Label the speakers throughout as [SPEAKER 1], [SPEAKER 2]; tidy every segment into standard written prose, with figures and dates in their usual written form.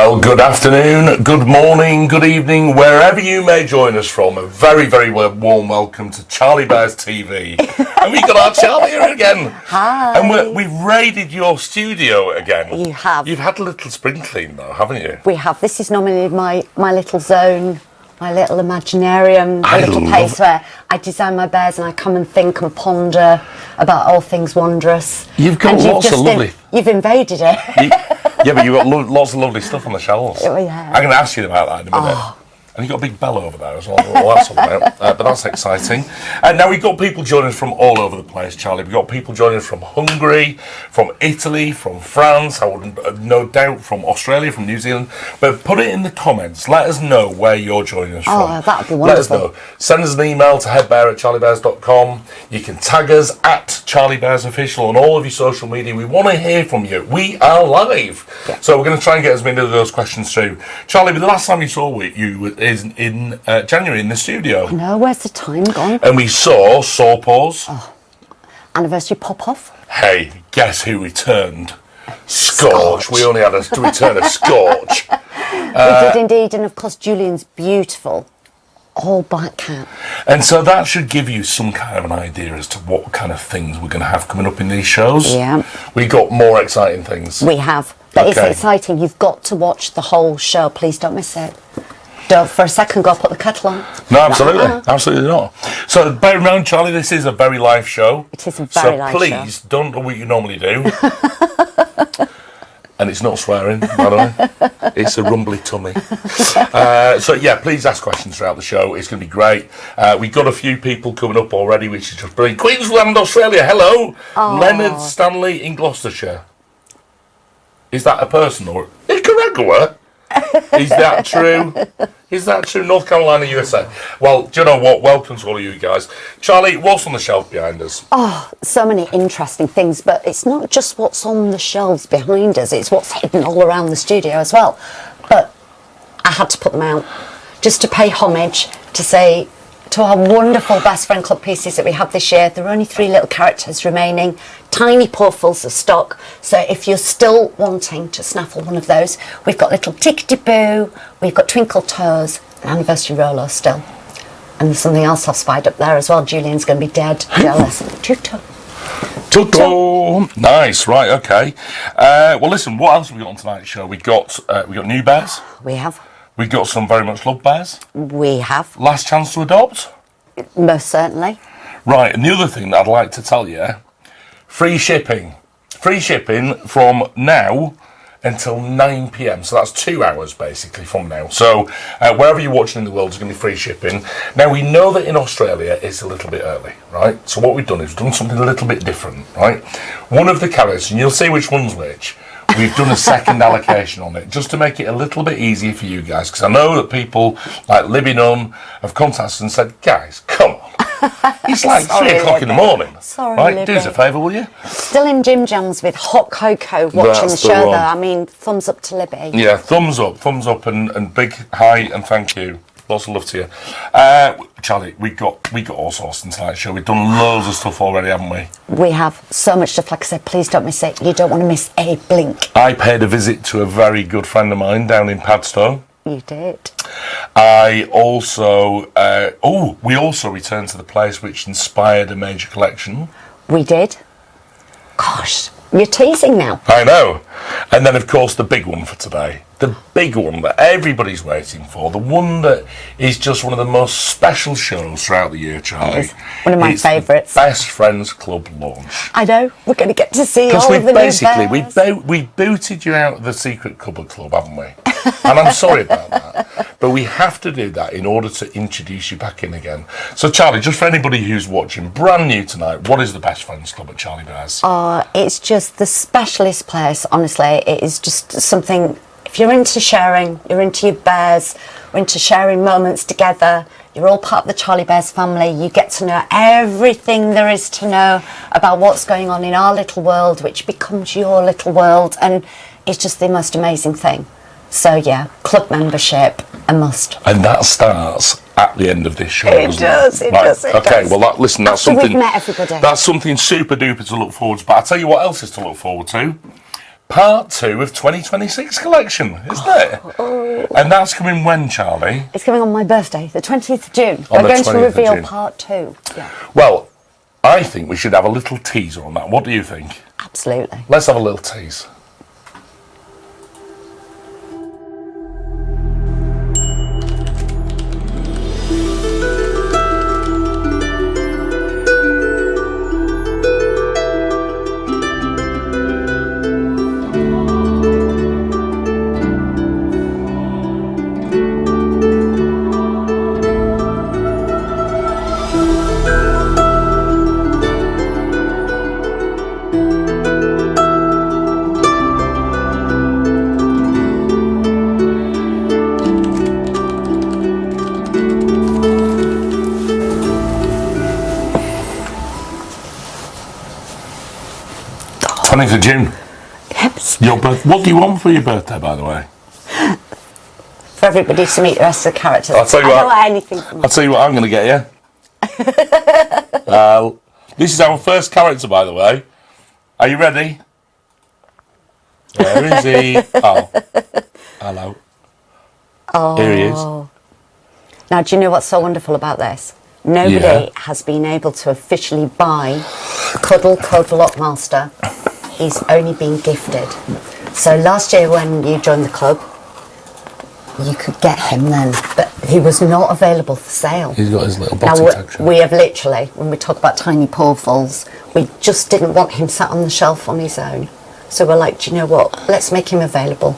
[SPEAKER 1] Well, good afternoon, good morning, good evening, wherever you may join us from. A very, very warm welcome to Charlie Bears TV. And we've got our Charlie here again.
[SPEAKER 2] Hi.
[SPEAKER 1] And we've raided your studio again.
[SPEAKER 2] You have.
[SPEAKER 1] You've had a little spring clean though, haven't you?
[SPEAKER 2] We have. This is normally my little zone, my little imaginarium, a little place where I design my bears and I come and think and ponder about all things wondrous.
[SPEAKER 1] You've got lots of lovely...
[SPEAKER 2] You've invaded it.
[SPEAKER 1] Yeah, but you've got lots of lovely stuff on the shelves.
[SPEAKER 2] Oh, yeah.
[SPEAKER 1] I'm going to ask you about that in a minute. Oh. And you've got a big bell over there as well. Well, that's all right. But that's exciting. Now, we've got people joining us from all over the place, Charlie. We've got people joining us from Hungary, from Italy, from France, I would no doubt from Australia, from New Zealand. But put it in the comments. Let us know where you're joining us from.
[SPEAKER 2] Oh, that would be wonderful.
[SPEAKER 1] Let us know. Send us an email to headbear@charliebears.com. You can tag us at Charlie Bears Official on all of your social media. We want to hear from you. We are live. Yeah. So we're going to try and get as many of those questions through. Charlie, the last time you saw you is in January in the studio.
[SPEAKER 2] No, where's the time gone?
[SPEAKER 1] And we saw Sawpaws.
[SPEAKER 2] Oh, anniversary pop-off.
[SPEAKER 1] Hey, guess who returned? Scorch. We only had to return a Scorch.
[SPEAKER 2] We did indeed, and of course Julian's beautiful all black cat.
[SPEAKER 1] And so that should give you some kind of an idea as to what kind of things we're going to have coming up in these shows.
[SPEAKER 2] Yeah.
[SPEAKER 1] We got more exciting things.
[SPEAKER 2] We have. But It's exciting. You've got to watch the whole show. Please don't miss it. Don't for a second go put the kettle on.
[SPEAKER 1] No, absolutely. Absolutely not. So bear in mind, Charlie, this is a very live show.
[SPEAKER 2] It is a very live show.
[SPEAKER 1] So please don't do what you normally do. And it's not swearing, by the way. It's a rumbly tummy. So yeah, please ask questions throughout the show. It's going to be great. We've got a few people coming up already, which is just brilliant. Queensland, Australia, hello. Aww. Leonard Stanley in Gloucestershire. Is that a person or... Nicaragua? Is that true? Is that true? North Carolina, USA. Well, do you know what? Welcome to all of you guys. Charlie, what's on the shelf behind us?
[SPEAKER 2] Oh, so many interesting things, but it's not just what's on the shelves behind us, it's what's hidden all around the studio as well. But I had to put them out just to pay homage, to say to our wonderful Best Friend Club pieces that we have this year. There are only 3 little characters remaining, tiny paws of stock. So if you're still wanting to snaffle one of those, we've got little Tickety Boo, we've got Twinkle Toes, an anniversary Rolo still. And there's something else I've spied up there as well. Julian's going to be dead jealous. Tuto.
[SPEAKER 1] Nice, right, okay. Well, listen, what else have we got on tonight's show? We got new bears.
[SPEAKER 2] We have.
[SPEAKER 1] We got some very much loved bears.
[SPEAKER 2] We have.
[SPEAKER 1] Last chance to adopt.
[SPEAKER 2] Most certainly.
[SPEAKER 1] Right, and the other thing that I'd like to tell you, free shipping. Free shipping from now until 9 p.m. So that's 2 hours basically from now. So wherever you're watching in the world is going to be free shipping. Now we know that in Australia it's a little bit early, right? So what we've done is we've done something a little bit different, right? One of the carriers, and you'll see which one's which, we've done a second allocation on it just to make it a little bit easier for you guys, because I know that people like Libby Nunn have contacted us and said, guys, come on. It's like 3 o'clock in the morning.
[SPEAKER 2] Sorry,
[SPEAKER 1] right?
[SPEAKER 2] Libby.
[SPEAKER 1] Do us a favour, will you?
[SPEAKER 2] Still in Jim Jams with hot cocoa watching the show, though. I mean, thumbs up to Libby.
[SPEAKER 1] Yeah, thumbs up, and big hi and thank you. Lots of love to you. Charlie, we got all sorts in tonight's show. We've done loads of stuff already, haven't we?
[SPEAKER 2] We have so much stuff. Like I said, please don't miss it. You don't want to miss a blink.
[SPEAKER 1] I paid a visit to a very good friend of mine down in Padstow.
[SPEAKER 2] You did.
[SPEAKER 1] I also... we also returned to the place which inspired a major collection.
[SPEAKER 2] We did. Gosh, you're teasing now.
[SPEAKER 1] I know. And then, of course, the big one for today. The big one that everybody's waiting for. The one that is just one of the most special shows throughout the year, Charlie.
[SPEAKER 2] It is one of my favourites.
[SPEAKER 1] Best Friends Club launch.
[SPEAKER 2] I know. We're going to get to see all of the new bears.
[SPEAKER 1] We booted you out of the Secret Cupboard Club, haven't we? And I'm sorry about that. But we have to do that in order to introduce you back in again. So, Charlie, just for anybody who's watching, brand new tonight, what is the Best Friends Club at Charlie Bears?
[SPEAKER 2] It's just the specialist place, honestly. It is just something... If you're into sharing, you're into your bears, we're into sharing moments together, you're all part of the Charlie Bears family, you get to know everything there is to know about what's going on in our little world, which becomes your little world, and it's just the most amazing thing. So yeah, club membership, a must.
[SPEAKER 1] And that starts at the end of this show.
[SPEAKER 2] It does.
[SPEAKER 1] Okay, well, listen, that's
[SPEAKER 2] After
[SPEAKER 1] something...
[SPEAKER 2] we've met everybody.
[SPEAKER 1] That's something super duper to look forward to. But I'll tell you what else is to look forward to. part 2 of 2026 collection, isn't it? And that's coming when, Charlie?
[SPEAKER 2] It's coming on my birthday, the 20th of June.
[SPEAKER 1] On
[SPEAKER 2] We're
[SPEAKER 1] the
[SPEAKER 2] going to
[SPEAKER 1] 20th of
[SPEAKER 2] reveal
[SPEAKER 1] June.
[SPEAKER 2] part 2. Yeah,
[SPEAKER 1] Well, I think we should have a little teaser on that. What do you think?
[SPEAKER 2] absolutely.
[SPEAKER 1] Let's have a little tease. Of June.
[SPEAKER 2] Yes.
[SPEAKER 1] What do you want for your birthday, by the way?
[SPEAKER 2] For everybody to meet the rest of the characters.
[SPEAKER 1] I'll tell you
[SPEAKER 2] I
[SPEAKER 1] what.
[SPEAKER 2] don't want anything from
[SPEAKER 1] I'll tell you what I'm going to get you. This is our first character, by the way. Are you ready? Where is he? Oh, hello.
[SPEAKER 2] Oh.
[SPEAKER 1] Here he is.
[SPEAKER 2] Now, do you know what's so wonderful about this? Nobody has been able to officially buy Cuddle Code Lockmaster. He's only been gifted. So last year when you joined the club, you could get him then, but he was not available for sale.
[SPEAKER 1] He's got his little
[SPEAKER 2] Now
[SPEAKER 1] bottom section.
[SPEAKER 2] we have literally, when we talk about tiny paws, we just didn't want him sat on the shelf on his own. So we're like, do you know what? Let's make him available.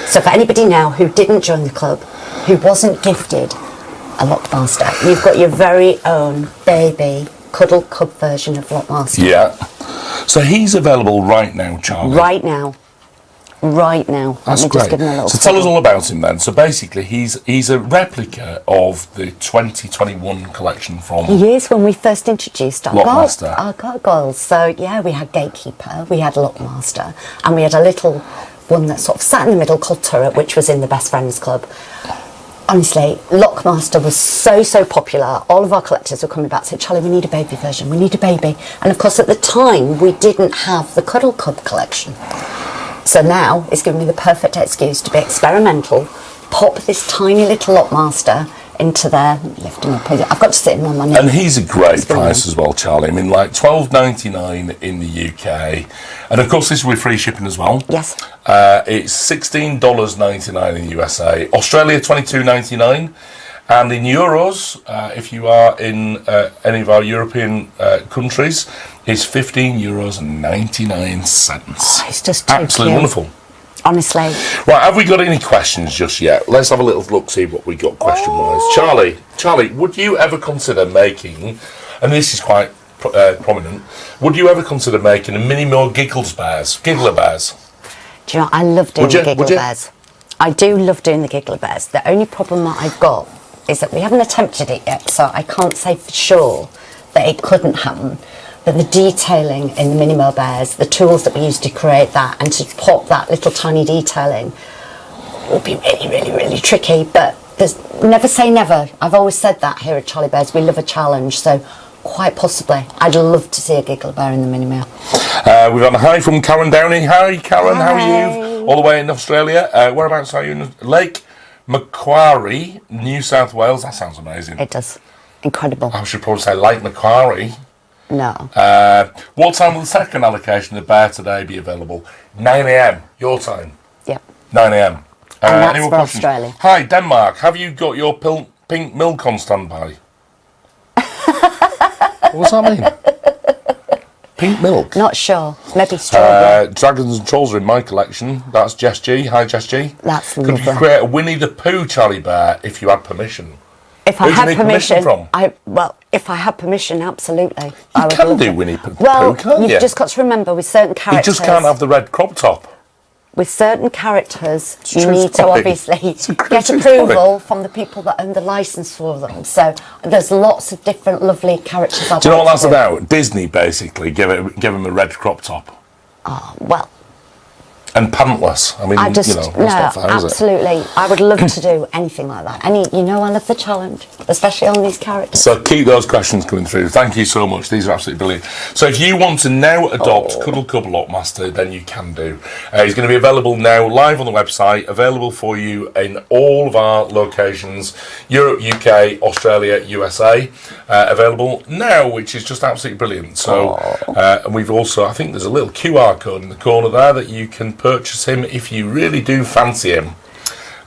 [SPEAKER 2] So for anybody now who didn't join the club, who wasn't gifted a Lockmaster, you've got your very own baby Cuddle Cub version of Lockmaster.
[SPEAKER 1] Yeah. So he's available right now, Charlie.
[SPEAKER 2] Right now.
[SPEAKER 1] That's
[SPEAKER 2] Let me
[SPEAKER 1] great.
[SPEAKER 2] just give him a little
[SPEAKER 1] So tell us
[SPEAKER 2] cuddle.
[SPEAKER 1] all about him then. So basically, he's a replica of the 2021 collection from.
[SPEAKER 2] He is when we first introduced our
[SPEAKER 1] Lockmaster.
[SPEAKER 2] gargoyles. So yeah, we had Gatekeeper, we had Lockmaster, and we had a little one that sort of sat in the middle called Turret, which was in the Best Friends Club. Honestly, Lockmaster was so popular. All of our collectors were coming back saying, Charlie, we need a baby version, we need a baby. And of course at the time we didn't have the Cuddle Cub collection. So now it's given me the perfect excuse to be experimental, pop this tiny little Lockmaster into there, lift him up. I've got to sit him on my knee.
[SPEAKER 1] And he's a great
[SPEAKER 2] brilliant.
[SPEAKER 1] price as well, Charlie. I mean, like $12.99 in the UK, and of course this is with free shipping as well.
[SPEAKER 2] Yes.
[SPEAKER 1] It's $16.99 in the USA, Australia $22.99, and in euros, if you are in any of our European countries, it's €15.99.
[SPEAKER 2] It's just too
[SPEAKER 1] Absolutely
[SPEAKER 2] cute.
[SPEAKER 1] wonderful.
[SPEAKER 2] Honestly.
[SPEAKER 1] Right, have we got any questions just yet? Let's have a little look, see what we got question-wise. Charlie, would you ever consider making, and this is quite prominent, would you ever consider making a mini more Giggler bears?
[SPEAKER 2] Do you know, I love doing
[SPEAKER 1] Would you?
[SPEAKER 2] the Giggler bears. I do love doing the Giggler bears. The only problem that I've got is that we haven't attempted it yet, so I can't say for sure that it couldn't happen. But the detailing in the mini more bears, the tools that we use to create that and to pop that little tiny detailing will be really tricky. But there's never say never. I've always said that here at Charlie Bears. We love a challenge, so quite possibly I'd love to see a Giggler bear in the mini mill.
[SPEAKER 1] We've got a hi from Karen Downey. Hi, Karen. How are
[SPEAKER 2] Hi.
[SPEAKER 1] you? All the way in Australia. Whereabouts are you? In Lake Macquarie, New South Wales. That sounds amazing.
[SPEAKER 2] It does. Incredible.
[SPEAKER 1] I should probably say Lake Macquarie.
[SPEAKER 2] No.
[SPEAKER 1] What time will the second allocation of bear today be available? 9 a.m. Your time.
[SPEAKER 2] Yep.
[SPEAKER 1] 9 a.m.
[SPEAKER 2] And that's
[SPEAKER 1] any more
[SPEAKER 2] for
[SPEAKER 1] questions?
[SPEAKER 2] Australia.
[SPEAKER 1] Hi, Denmark. Have you got your pink milk on standby? What does that mean? Pink milk?
[SPEAKER 2] Not sure. Maybe strawberry.
[SPEAKER 1] Dragons and Trolls are in my collection. That's Jess G. Hi, Jess G.
[SPEAKER 2] That's
[SPEAKER 1] Could
[SPEAKER 2] lovely.
[SPEAKER 1] you create a Winnie the Pooh Charlie Bear if you had permission?
[SPEAKER 2] If I
[SPEAKER 1] Who do you
[SPEAKER 2] had
[SPEAKER 1] need permission from?
[SPEAKER 2] if I had permission, absolutely.
[SPEAKER 1] You
[SPEAKER 2] I would
[SPEAKER 1] can
[SPEAKER 2] love
[SPEAKER 1] do
[SPEAKER 2] it.
[SPEAKER 1] Winnie the
[SPEAKER 2] Well,
[SPEAKER 1] Pooh, can't you?
[SPEAKER 2] you've just got to remember with certain
[SPEAKER 1] You
[SPEAKER 2] characters.
[SPEAKER 1] just can't have the red crop top.
[SPEAKER 2] With certain characters,
[SPEAKER 1] It's
[SPEAKER 2] you
[SPEAKER 1] true
[SPEAKER 2] need to
[SPEAKER 1] story.
[SPEAKER 2] obviously
[SPEAKER 1] It's a
[SPEAKER 2] get
[SPEAKER 1] true
[SPEAKER 2] approval from the people that own the license for them. So there's lots of different lovely characters.
[SPEAKER 1] Do you know what that's about? Disney, basically, give him a red crop top.
[SPEAKER 2] Oh, well,
[SPEAKER 1] And pantless. I mean,
[SPEAKER 2] I just,
[SPEAKER 1] that's not fair, is it?
[SPEAKER 2] absolutely. I would love to do anything like that. I love the challenge, especially on these characters.
[SPEAKER 1] So keep those questions coming through. Thank you so much. These are absolutely brilliant. So if you want to now adopt Cuddle Couple Lockmaster, then you can do. He's going to be available now live on the website, available for you in all of our locations, Europe, UK, Australia, USA, available now, which is just absolutely brilliant. So, and we've also, I think there's a little QR code in the corner there that you can purchase him if you really do fancy him.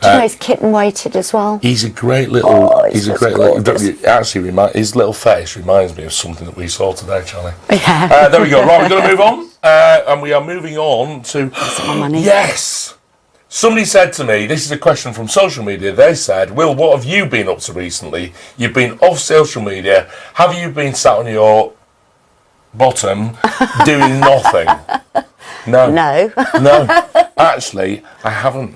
[SPEAKER 2] Do you know he's kitten weighted as well?
[SPEAKER 1] He's a great little. He's a great little. Actually, his little face reminds me of something that we saw today, Charlie.
[SPEAKER 2] Yeah.
[SPEAKER 1] There we go. Right, we're going to move on, and we are moving on to.
[SPEAKER 2] Money.
[SPEAKER 1] Yes. Somebody said to me, this is a question from social media. They said, "Will, what have you been up to recently? You've been off social media. Have you been sat on your bottom doing nothing?" No. No. Actually, I haven't.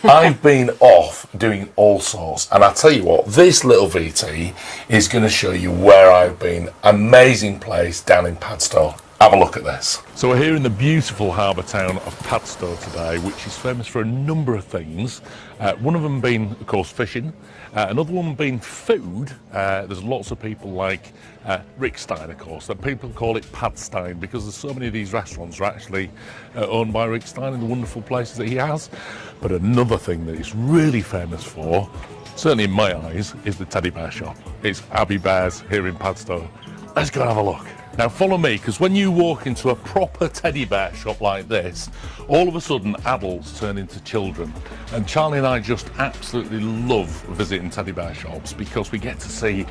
[SPEAKER 1] I've been off doing all sorts, and I tell you what, this little VT is going to show you where I've been. Amazing place down in Padstow. Have a look at this. So we're here in the beautiful harbour town of Padstow today, which is famous for a number of things. One of them being, of course, fishing. Another one being food. There's lots of people like Rick Stein, of course, that people call it Padstein because there's so many of these restaurants are actually owned by Rick Stein and the wonderful places that he has. But another thing that he's really famous for, certainly in my eyes, is the teddy bear shop. It's Abbey Bears here in Padstow. Let's go and have a look. Now follow me, because when you walk into a proper teddy bear shop like this, all of a sudden adults turn into children. And Charlie and I just absolutely love visiting teddy bear shops because we get to see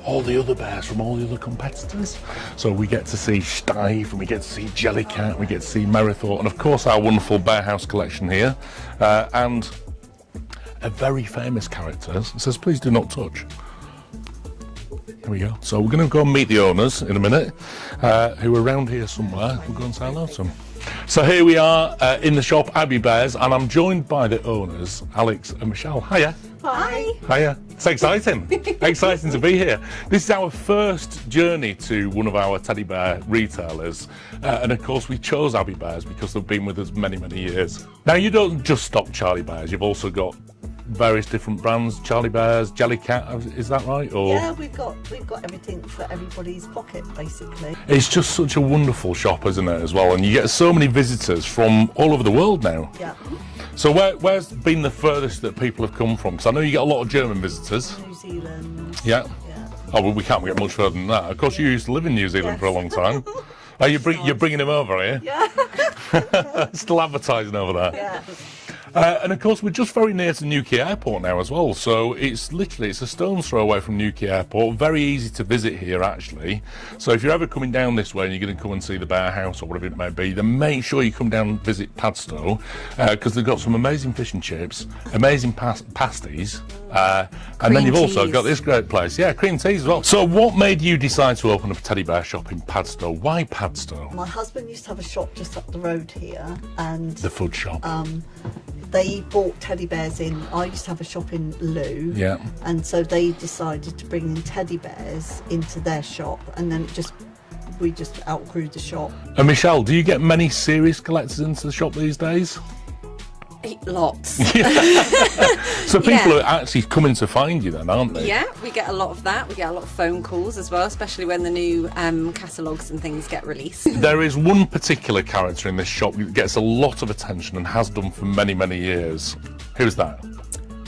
[SPEAKER 1] all the other bears from all the other competitors. So we get to see Steiff, and we get to see Jellycat, we get to see Merithor, and of course our wonderful Bearhouse collection here. And a very famous character. It says, "Please do not touch." There we go. So we're going to go and meet the owners in a minute, who are around here somewhere. We'll go and say hello to them. So here we are in the shop, Abbey Bears, and I'm joined by the owners, Alex and Michelle. Hiya.
[SPEAKER 3] Hi.
[SPEAKER 1] Hiya. It's exciting. Exciting to be here. This is our first journey to one of our teddy bear retailers. And of course we chose Abbey Bears because they've been with us many, many years. Now you don't just stock Charlie Bears, you've also got various different brands, Charlie Bears, Jellycat, is that right? Or
[SPEAKER 3] Yeah, we've got everything for everybody's pocket, basically.
[SPEAKER 1] it's just such a wonderful shop, isn't it, as well? And you get so many visitors from all over the world now.
[SPEAKER 3] Yeah.
[SPEAKER 1] So where's been the furthest that people have come from? Because I know you get a lot of German visitors.
[SPEAKER 3] New Zealand.
[SPEAKER 1] Yeah.
[SPEAKER 3] Yeah.
[SPEAKER 1] Oh, well, we can't get much further than that. Of course, you used to live in New Zealand
[SPEAKER 3] Yes.
[SPEAKER 1] for a long time. Oh, you're bringing him over, are you?
[SPEAKER 3] Yeah.
[SPEAKER 1] Still advertising over there.
[SPEAKER 3] Yeah.
[SPEAKER 1] And of course, we're just very near to Newquay Airport now as well. So it's a stone's throw away from Newquay Airport. Very easy to visit here, actually. So if you're ever coming down this way and you're going to come and see the Bearhouse or whatever it may be, then make sure you come down and visit Padstow, because they've got some amazing fish and chips, amazing pasties, and then you've also got this great place. Yeah, cream teas as well. So what made you decide to open up a teddy bear shop in Padstow? Why Padstow?
[SPEAKER 3] My husband used to have a shop just up the road here, and
[SPEAKER 1] The food shop.
[SPEAKER 3] they bought teddy bears in. I used to have a shop in Loo.
[SPEAKER 1] Yeah.
[SPEAKER 3] And so they decided to bring in teddy bears into their shop, and then we just outgrew the shop.
[SPEAKER 1] And Michelle, do you get many serious collectors into the shop these days?
[SPEAKER 4] Lots.
[SPEAKER 1] So people are actually coming to find you then, aren't they?
[SPEAKER 4] Yeah, we get a lot of that. We get a lot of phone calls as well, especially when the new catalogues and things get released.
[SPEAKER 1] There is one particular character in this shop that gets a lot of attention and has done for many, many years. Who's that?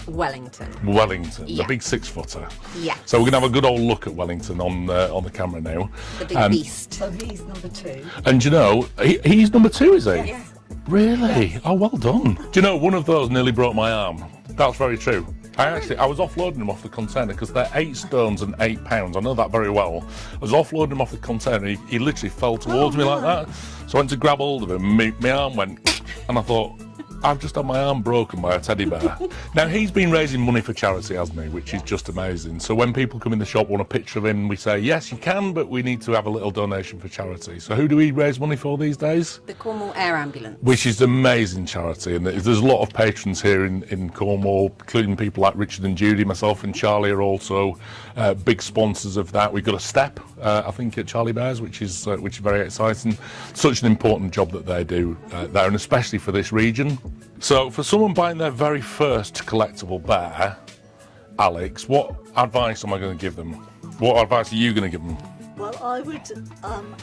[SPEAKER 4] Wellington.
[SPEAKER 1] Wellington,
[SPEAKER 4] Yeah.
[SPEAKER 1] the big 6-footer.
[SPEAKER 4] Yeah.
[SPEAKER 1] So we're going to have a good old look at Wellington on the camera now.
[SPEAKER 4] The big beast.
[SPEAKER 3] So he's number 2.
[SPEAKER 1] And do you know, he's number 2, is he?
[SPEAKER 4] Yeah.
[SPEAKER 1] Really? Yeah. Oh, well done. Do you know, one of those nearly broke my arm. That's very true. I was offloading him off the container because they're 8 stones and 8 pounds. I know that very well. I was offloading him off the container. He literally fell towards me like that. So I went to grab hold of him. My arm went, and I thought, I've just had my arm broken by a teddy bear. Now, he's been raising money for charity, hasn't he? Which is just amazing. So when people come in the shop, want a picture of him, we say, yes, you can, but we need to have a little donation for charity. So who do we raise money for these days?
[SPEAKER 4] The Cornwall Air Ambulance.
[SPEAKER 1] Which is amazing charity. And there's a lot of patrons here in Cornwall, including people like Richard and Judy. Myself and Charlie are also big sponsors of that. We've got a step, I think, at Charlie Bears, which is very exciting. Such an important job that they do there, and especially for this region. So for someone buying their very first collectible bear, Alex, what advice am I going to give them? What advice are you going to give them?
[SPEAKER 3] Well, I would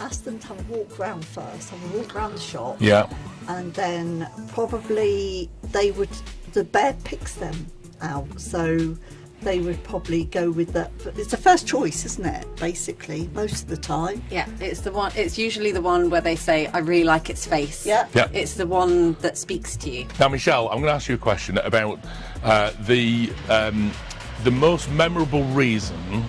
[SPEAKER 3] ask them to have a walk round first, have a walk round the shop.
[SPEAKER 1] Yeah.
[SPEAKER 3] And then probably the bear picks them out. So they would probably go with that. It's the first choice, isn't it? Basically, most of the time.
[SPEAKER 4] Yeah, it's the one. It's usually the one where they say, "I really like its face."
[SPEAKER 3] Yeah.
[SPEAKER 1] Yeah.
[SPEAKER 4] It's the one that speaks to you.
[SPEAKER 1] Now, Michelle, I'm going to ask you a question about the most memorable reason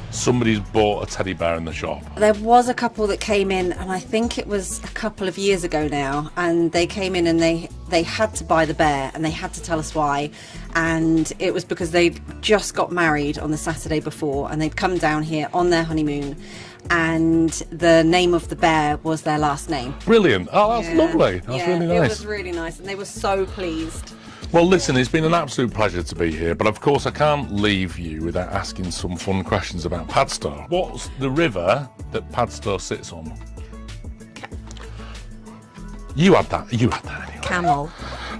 [SPEAKER 1] somebody's bought a teddy bear in the shop.
[SPEAKER 4] There was a couple that came in, and I think it was a couple of years ago now, and they came in and they had to buy the bear, and they had to tell us why. And it was because they'd just got married on the Saturday before, and they'd come down here on their honeymoon, and the name of the bear was their last name.
[SPEAKER 1] Brilliant. Oh, that's
[SPEAKER 4] Yeah.
[SPEAKER 1] lovely. That's really nice.
[SPEAKER 4] It was really nice, and they were so pleased.
[SPEAKER 1] Well, listen, it's been an absolute pleasure to be here, but of course I can't leave you without asking some fun questions about Padstow. What's the river that Padstow sits on? You had that anyway.
[SPEAKER 4] Camel.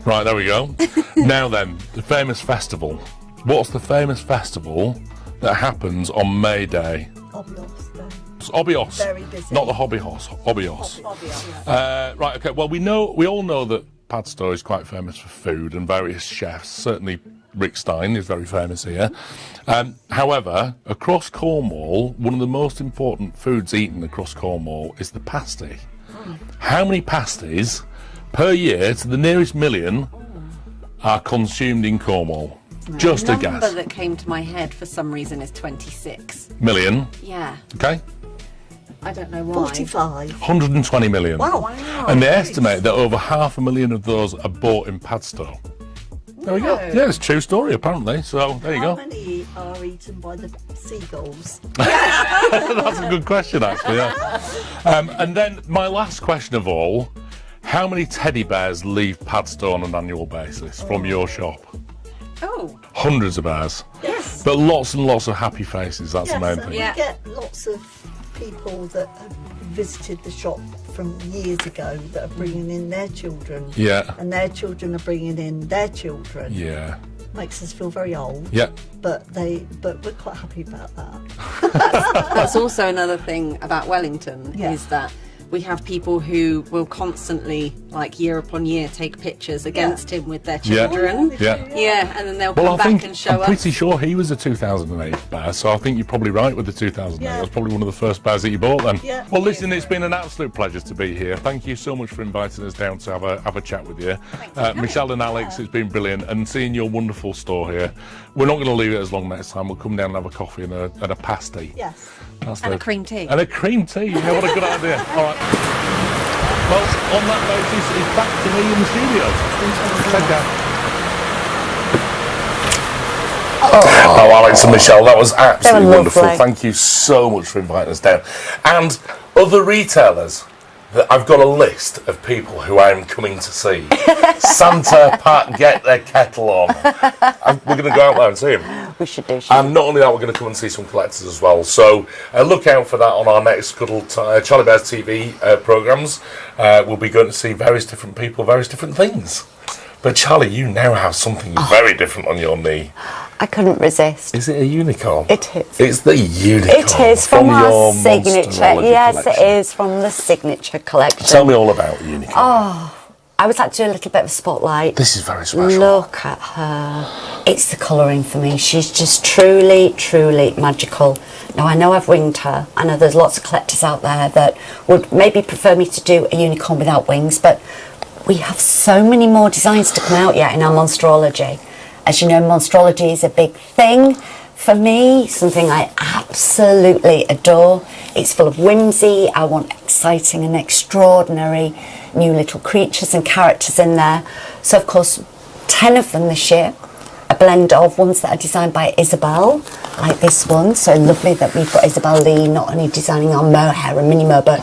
[SPEAKER 1] Right, there we go. Now then, the famous festival. What's the famous festival that happens on May Day?
[SPEAKER 3] Obvious, then.
[SPEAKER 1] It's Obios.
[SPEAKER 3] Very busy.
[SPEAKER 1] Not the hobby horse, Obios.
[SPEAKER 3] Obvious.
[SPEAKER 1] Right, okay, well, we all know that Padstow is quite famous for food and various chefs. Certainly Rick Stein is very famous here. However, across Cornwall, one of the most important foods eaten across Cornwall is the pasty. How many pasties per year, to the nearest million, are consumed in Cornwall? Just a
[SPEAKER 4] The number
[SPEAKER 1] guess.
[SPEAKER 4] that came to my head for some reason is 26.
[SPEAKER 1] Million,
[SPEAKER 4] Yeah,
[SPEAKER 1] okay?
[SPEAKER 4] I don't know why.
[SPEAKER 3] 45.
[SPEAKER 1] 120 million.
[SPEAKER 3] Wow.
[SPEAKER 1] And they estimate that over 500,000 of those are bought in Padstow. There we go. Yeah, it's a true story apparently. So there you
[SPEAKER 3] How
[SPEAKER 1] go.
[SPEAKER 3] many are eaten by the seagulls?
[SPEAKER 1] That's a good question, actually. Yeah. And then my last question of all: how many teddy bears leave Padstow on an annual basis from your shop?
[SPEAKER 4] Oh,
[SPEAKER 1] Hundreds of bears,
[SPEAKER 3] Yes.
[SPEAKER 1] but lots and lots of happy faces. That's the main
[SPEAKER 3] and
[SPEAKER 1] thing.
[SPEAKER 4] Yeah.
[SPEAKER 3] we get lots of people that have visited the shop from years ago that are bringing in their children.
[SPEAKER 1] Yeah.
[SPEAKER 3] And their children are bringing in their children.
[SPEAKER 1] Yeah.
[SPEAKER 3] Makes us feel very old.
[SPEAKER 1] Yeah.
[SPEAKER 3] But we're quite happy about that.
[SPEAKER 4] that's also another thing about Wellington
[SPEAKER 3] Yeah.
[SPEAKER 4] is that we have people who will constantly, like year upon year, take pictures against him with their
[SPEAKER 1] Yeah.
[SPEAKER 4] children.
[SPEAKER 1] Yeah.
[SPEAKER 4] Yeah, and then they'll
[SPEAKER 1] Well,
[SPEAKER 4] come
[SPEAKER 1] I think
[SPEAKER 4] back and show
[SPEAKER 1] I'm
[SPEAKER 4] us.
[SPEAKER 1] pretty sure he was a 2008 bear, so I think you're probably right with the 2008.
[SPEAKER 3] Yeah.
[SPEAKER 1] That's probably one of the first bears that you bought then.
[SPEAKER 3] Yeah.
[SPEAKER 1] Well, listen, it's been an absolute pleasure to be here. Thank you so much for inviting us down to have a chat with you. Michelle and Alex, it's been brilliant, and seeing your wonderful store here. We're not going to leave it as long next time. We'll come down and have a coffee and a pasty.
[SPEAKER 3] Yes.
[SPEAKER 1] That's
[SPEAKER 4] And a
[SPEAKER 1] the-
[SPEAKER 4] cream tea.
[SPEAKER 1] And a cream tea. Yeah, what a good idea. All right. Well, on that basis, it's back to me in the studio. Take care. Oh, Alex and Michelle, that was absolutely
[SPEAKER 2] They were
[SPEAKER 1] wonderful.
[SPEAKER 2] lovely.
[SPEAKER 1] Thank you so much for inviting us down. And other retailers, that I've got a list of people who I'm coming to see. Santa, Pat, get their kettle on. We're going to go out there and see them.
[SPEAKER 2] We should do.
[SPEAKER 1] And not only that, we're going to come and see some collectors as well. So look out for that on our next Cuddle Charlie Bears TV programmes. We'll be going to see various different people, various different things. But Charlie, you now have something very different on your knee.
[SPEAKER 2] I couldn't resist.
[SPEAKER 1] Is it a unicorn?
[SPEAKER 2] It is.
[SPEAKER 1] It's the unicorn.
[SPEAKER 2] It is from
[SPEAKER 1] your
[SPEAKER 2] our signature.
[SPEAKER 1] Monsterology
[SPEAKER 2] Yes,
[SPEAKER 1] collection.
[SPEAKER 2] it is from the signature collection.
[SPEAKER 1] Tell me all about the unicorn.
[SPEAKER 2] I would like to do a little bit of a spotlight.
[SPEAKER 1] This is very special.
[SPEAKER 2] Look at her. It's the colouring for me. She's just truly, truly magical. Now, I know I've winged her. I know there's lots of collectors out there that would maybe prefer me to do a unicorn without wings, but we have so many more designs to come out yet in our monsterology. As you know, monsterology is a big thing for me, something I absolutely adore. It's full of whimsy. I want exciting and extraordinary new little creatures and characters in there. So, of course, 10 of them this year. A blend of ones that are designed by Isabel, like this one. So lovely that we've got Isabel Lee not only designing our mohair and mini mo, but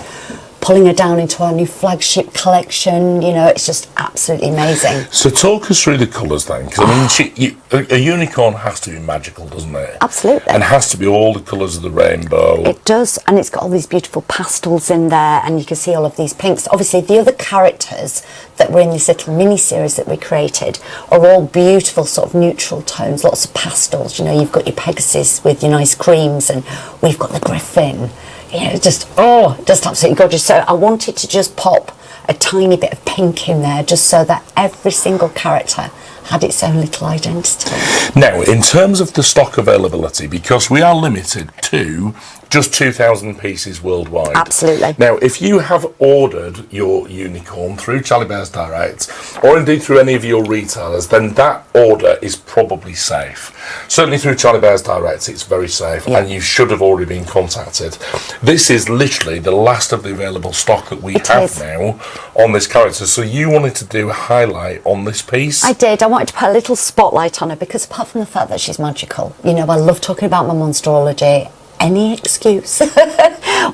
[SPEAKER 2] pulling her down into our new flagship collection. You know, it's just absolutely amazing.
[SPEAKER 1] So talk us through the colours then, because I mean, a unicorn has to be magical, doesn't it?
[SPEAKER 2] Absolutely.
[SPEAKER 1] And has to be all the colours of the rainbow.
[SPEAKER 2] It does, and it's got all these beautiful pastels in there, and you can see all of these pinks. Obviously, the other characters that were in this little mini-series that we created are all beautiful sort of neutral tones, lots of pastels. You know, you've got your Pegasus with your nice creams, and we've got the Griffin. You know, just absolutely gorgeous. So I wanted to just pop a tiny bit of pink in there, just so that every single character had its own little identity.
[SPEAKER 1] Now, in terms of the stock availability, because we are limited to just 2,000 pieces worldwide.
[SPEAKER 2] Absolutely.
[SPEAKER 1] Now, if you have ordered your unicorn through Charlie Bears Direct, or indeed through any of your retailers, then that order is probably safe. Certainly through Charlie Bears Direct, it's very safe, and you should have already been contacted. This is literally the last of the available stock that we have now on this character. So you wanted to do a highlight on this piece?
[SPEAKER 2] I did. I wanted to put a little spotlight on her, because apart from the fact that she's magical, you know, I love talking about my monsterology. Any excuse.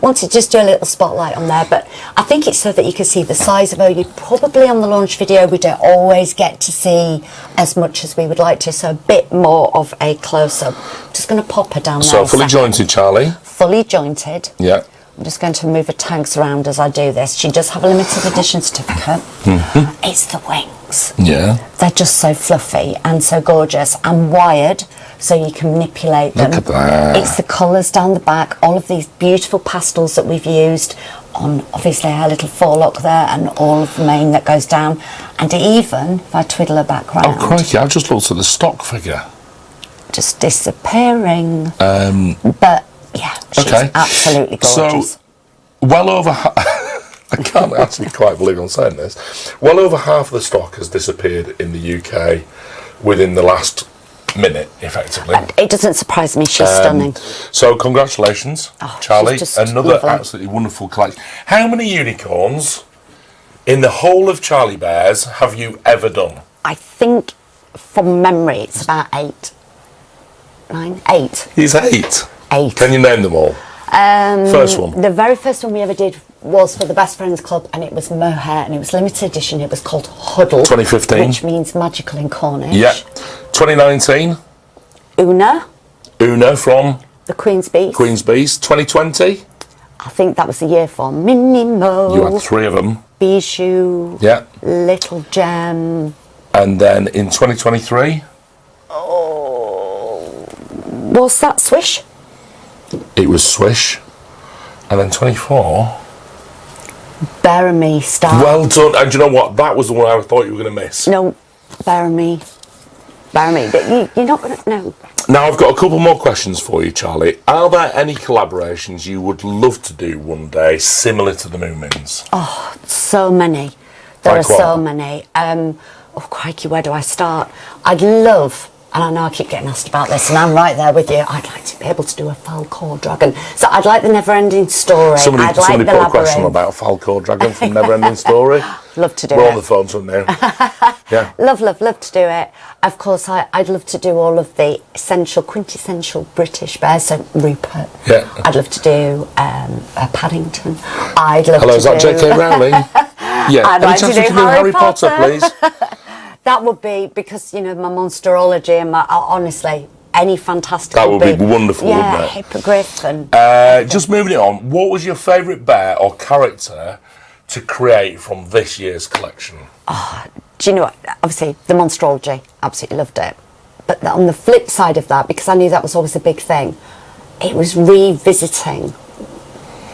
[SPEAKER 2] Wanted to just do a little spotlight on there, but I think it's so that you can see the size of her. You probably on the launch video we don't always get to see as much as we would like to, so a bit more of a close-up. Just going to pop her down there.
[SPEAKER 1] So fully jointed, Charlie.
[SPEAKER 2] Fully jointed.
[SPEAKER 1] Yeah.
[SPEAKER 2] I'm just going to move her tags around as I do this. She does have a limited edition certificate. It's the wings.
[SPEAKER 1] Yeah.
[SPEAKER 2] They're just so fluffy and so gorgeous and wired, so you can manipulate them.
[SPEAKER 1] Look at that.
[SPEAKER 2] It's the colours down the back, all of these beautiful pastels that we've used on obviously our little forelock there, and all of the mane that goes down. And even if I twiddle her back round,
[SPEAKER 1] Oh crikey, I've just looked at the stock figure.
[SPEAKER 2] just disappearing. But yeah, she's absolutely gorgeous.
[SPEAKER 1] So, well over I can't actually quite believe I'm saying this. Well over half of the stock has disappeared in the UK within the last minute, effectively.
[SPEAKER 2] It doesn't surprise me. She's stunning.
[SPEAKER 1] So congratulations, Charlie.
[SPEAKER 2] she's just
[SPEAKER 1] Another
[SPEAKER 2] lovely.
[SPEAKER 1] absolutely wonderful collection. How many unicorns in the whole of Charlie Bears have you ever done?
[SPEAKER 2] I think from memory it's about 8. 9? 8.
[SPEAKER 1] He's 8.
[SPEAKER 2] 8.
[SPEAKER 1] Can you name them all? First one.
[SPEAKER 2] The very first one we ever did was for the Best Friends Club, and it was mohair, and it was limited edition. It was called Cuddle,
[SPEAKER 1] 2015.
[SPEAKER 2] which means magical in Cornish.
[SPEAKER 1] Yeah. 2019. Una from
[SPEAKER 2] The Queen's Beast.
[SPEAKER 1] Queen's Beast. 2020.
[SPEAKER 2] I think that was the year for Minnie Mo.
[SPEAKER 1] You had 3 of them.
[SPEAKER 2] Bijou.
[SPEAKER 1] Yeah.
[SPEAKER 2] Little Gem.
[SPEAKER 1] And then in 2023,
[SPEAKER 2] Was that Swish?
[SPEAKER 1] it was Swish. And then 24.
[SPEAKER 2] Bear Me Star.
[SPEAKER 1] Well done. And do you know what? That was the one I thought you were going to miss.
[SPEAKER 2] No, Bear Me. Bear Me. You're not going to... No.
[SPEAKER 1] Now, I've got a couple more questions for you, Charlie. Are there any collaborations you would love to do one day similar to the Moomins?
[SPEAKER 2] Oh, so many. There
[SPEAKER 1] Like
[SPEAKER 2] are so
[SPEAKER 1] what?
[SPEAKER 2] many. Oh, crikey, where do I start? I'd love, and I know I keep getting asked about this, and I'm right there with you, I'd like to be able to do a Falcor dragon. So I'd like the Never-Ending Story.
[SPEAKER 1] Somebody
[SPEAKER 2] I'd like the
[SPEAKER 1] put a question
[SPEAKER 2] Labyrinth.
[SPEAKER 1] about Falcor Dragon from Neverending Story.
[SPEAKER 2] Love to do
[SPEAKER 1] We're
[SPEAKER 2] it.
[SPEAKER 1] on the phone to him now. Yeah.
[SPEAKER 2] Love to do it. Of course, I'd love to do all of the quintessential British bears, so Rupert.
[SPEAKER 1] Yeah.
[SPEAKER 2] I'd love to do Paddington. I'd love
[SPEAKER 1] Hello,
[SPEAKER 2] to
[SPEAKER 1] is that
[SPEAKER 2] do...
[SPEAKER 1] J.K. Rowling? Yeah.
[SPEAKER 2] I'd
[SPEAKER 1] Any
[SPEAKER 2] like
[SPEAKER 1] chance
[SPEAKER 2] to
[SPEAKER 1] we
[SPEAKER 2] do
[SPEAKER 1] can
[SPEAKER 2] Harry Potter,
[SPEAKER 1] please?
[SPEAKER 2] That would be, because, you know, my monsterology and my... honestly, any fantastic...
[SPEAKER 1] That would be wonderful,
[SPEAKER 2] yeah,
[SPEAKER 1] wouldn't it?
[SPEAKER 2] Hippogriff and...
[SPEAKER 1] Just moving it on, what was your favourite bear or character to create from this year's collection?
[SPEAKER 2] Do you know what? Obviously, the monsterology, absolutely loved it. But on the flip side of that, because I knew that was always a big thing, it was revisiting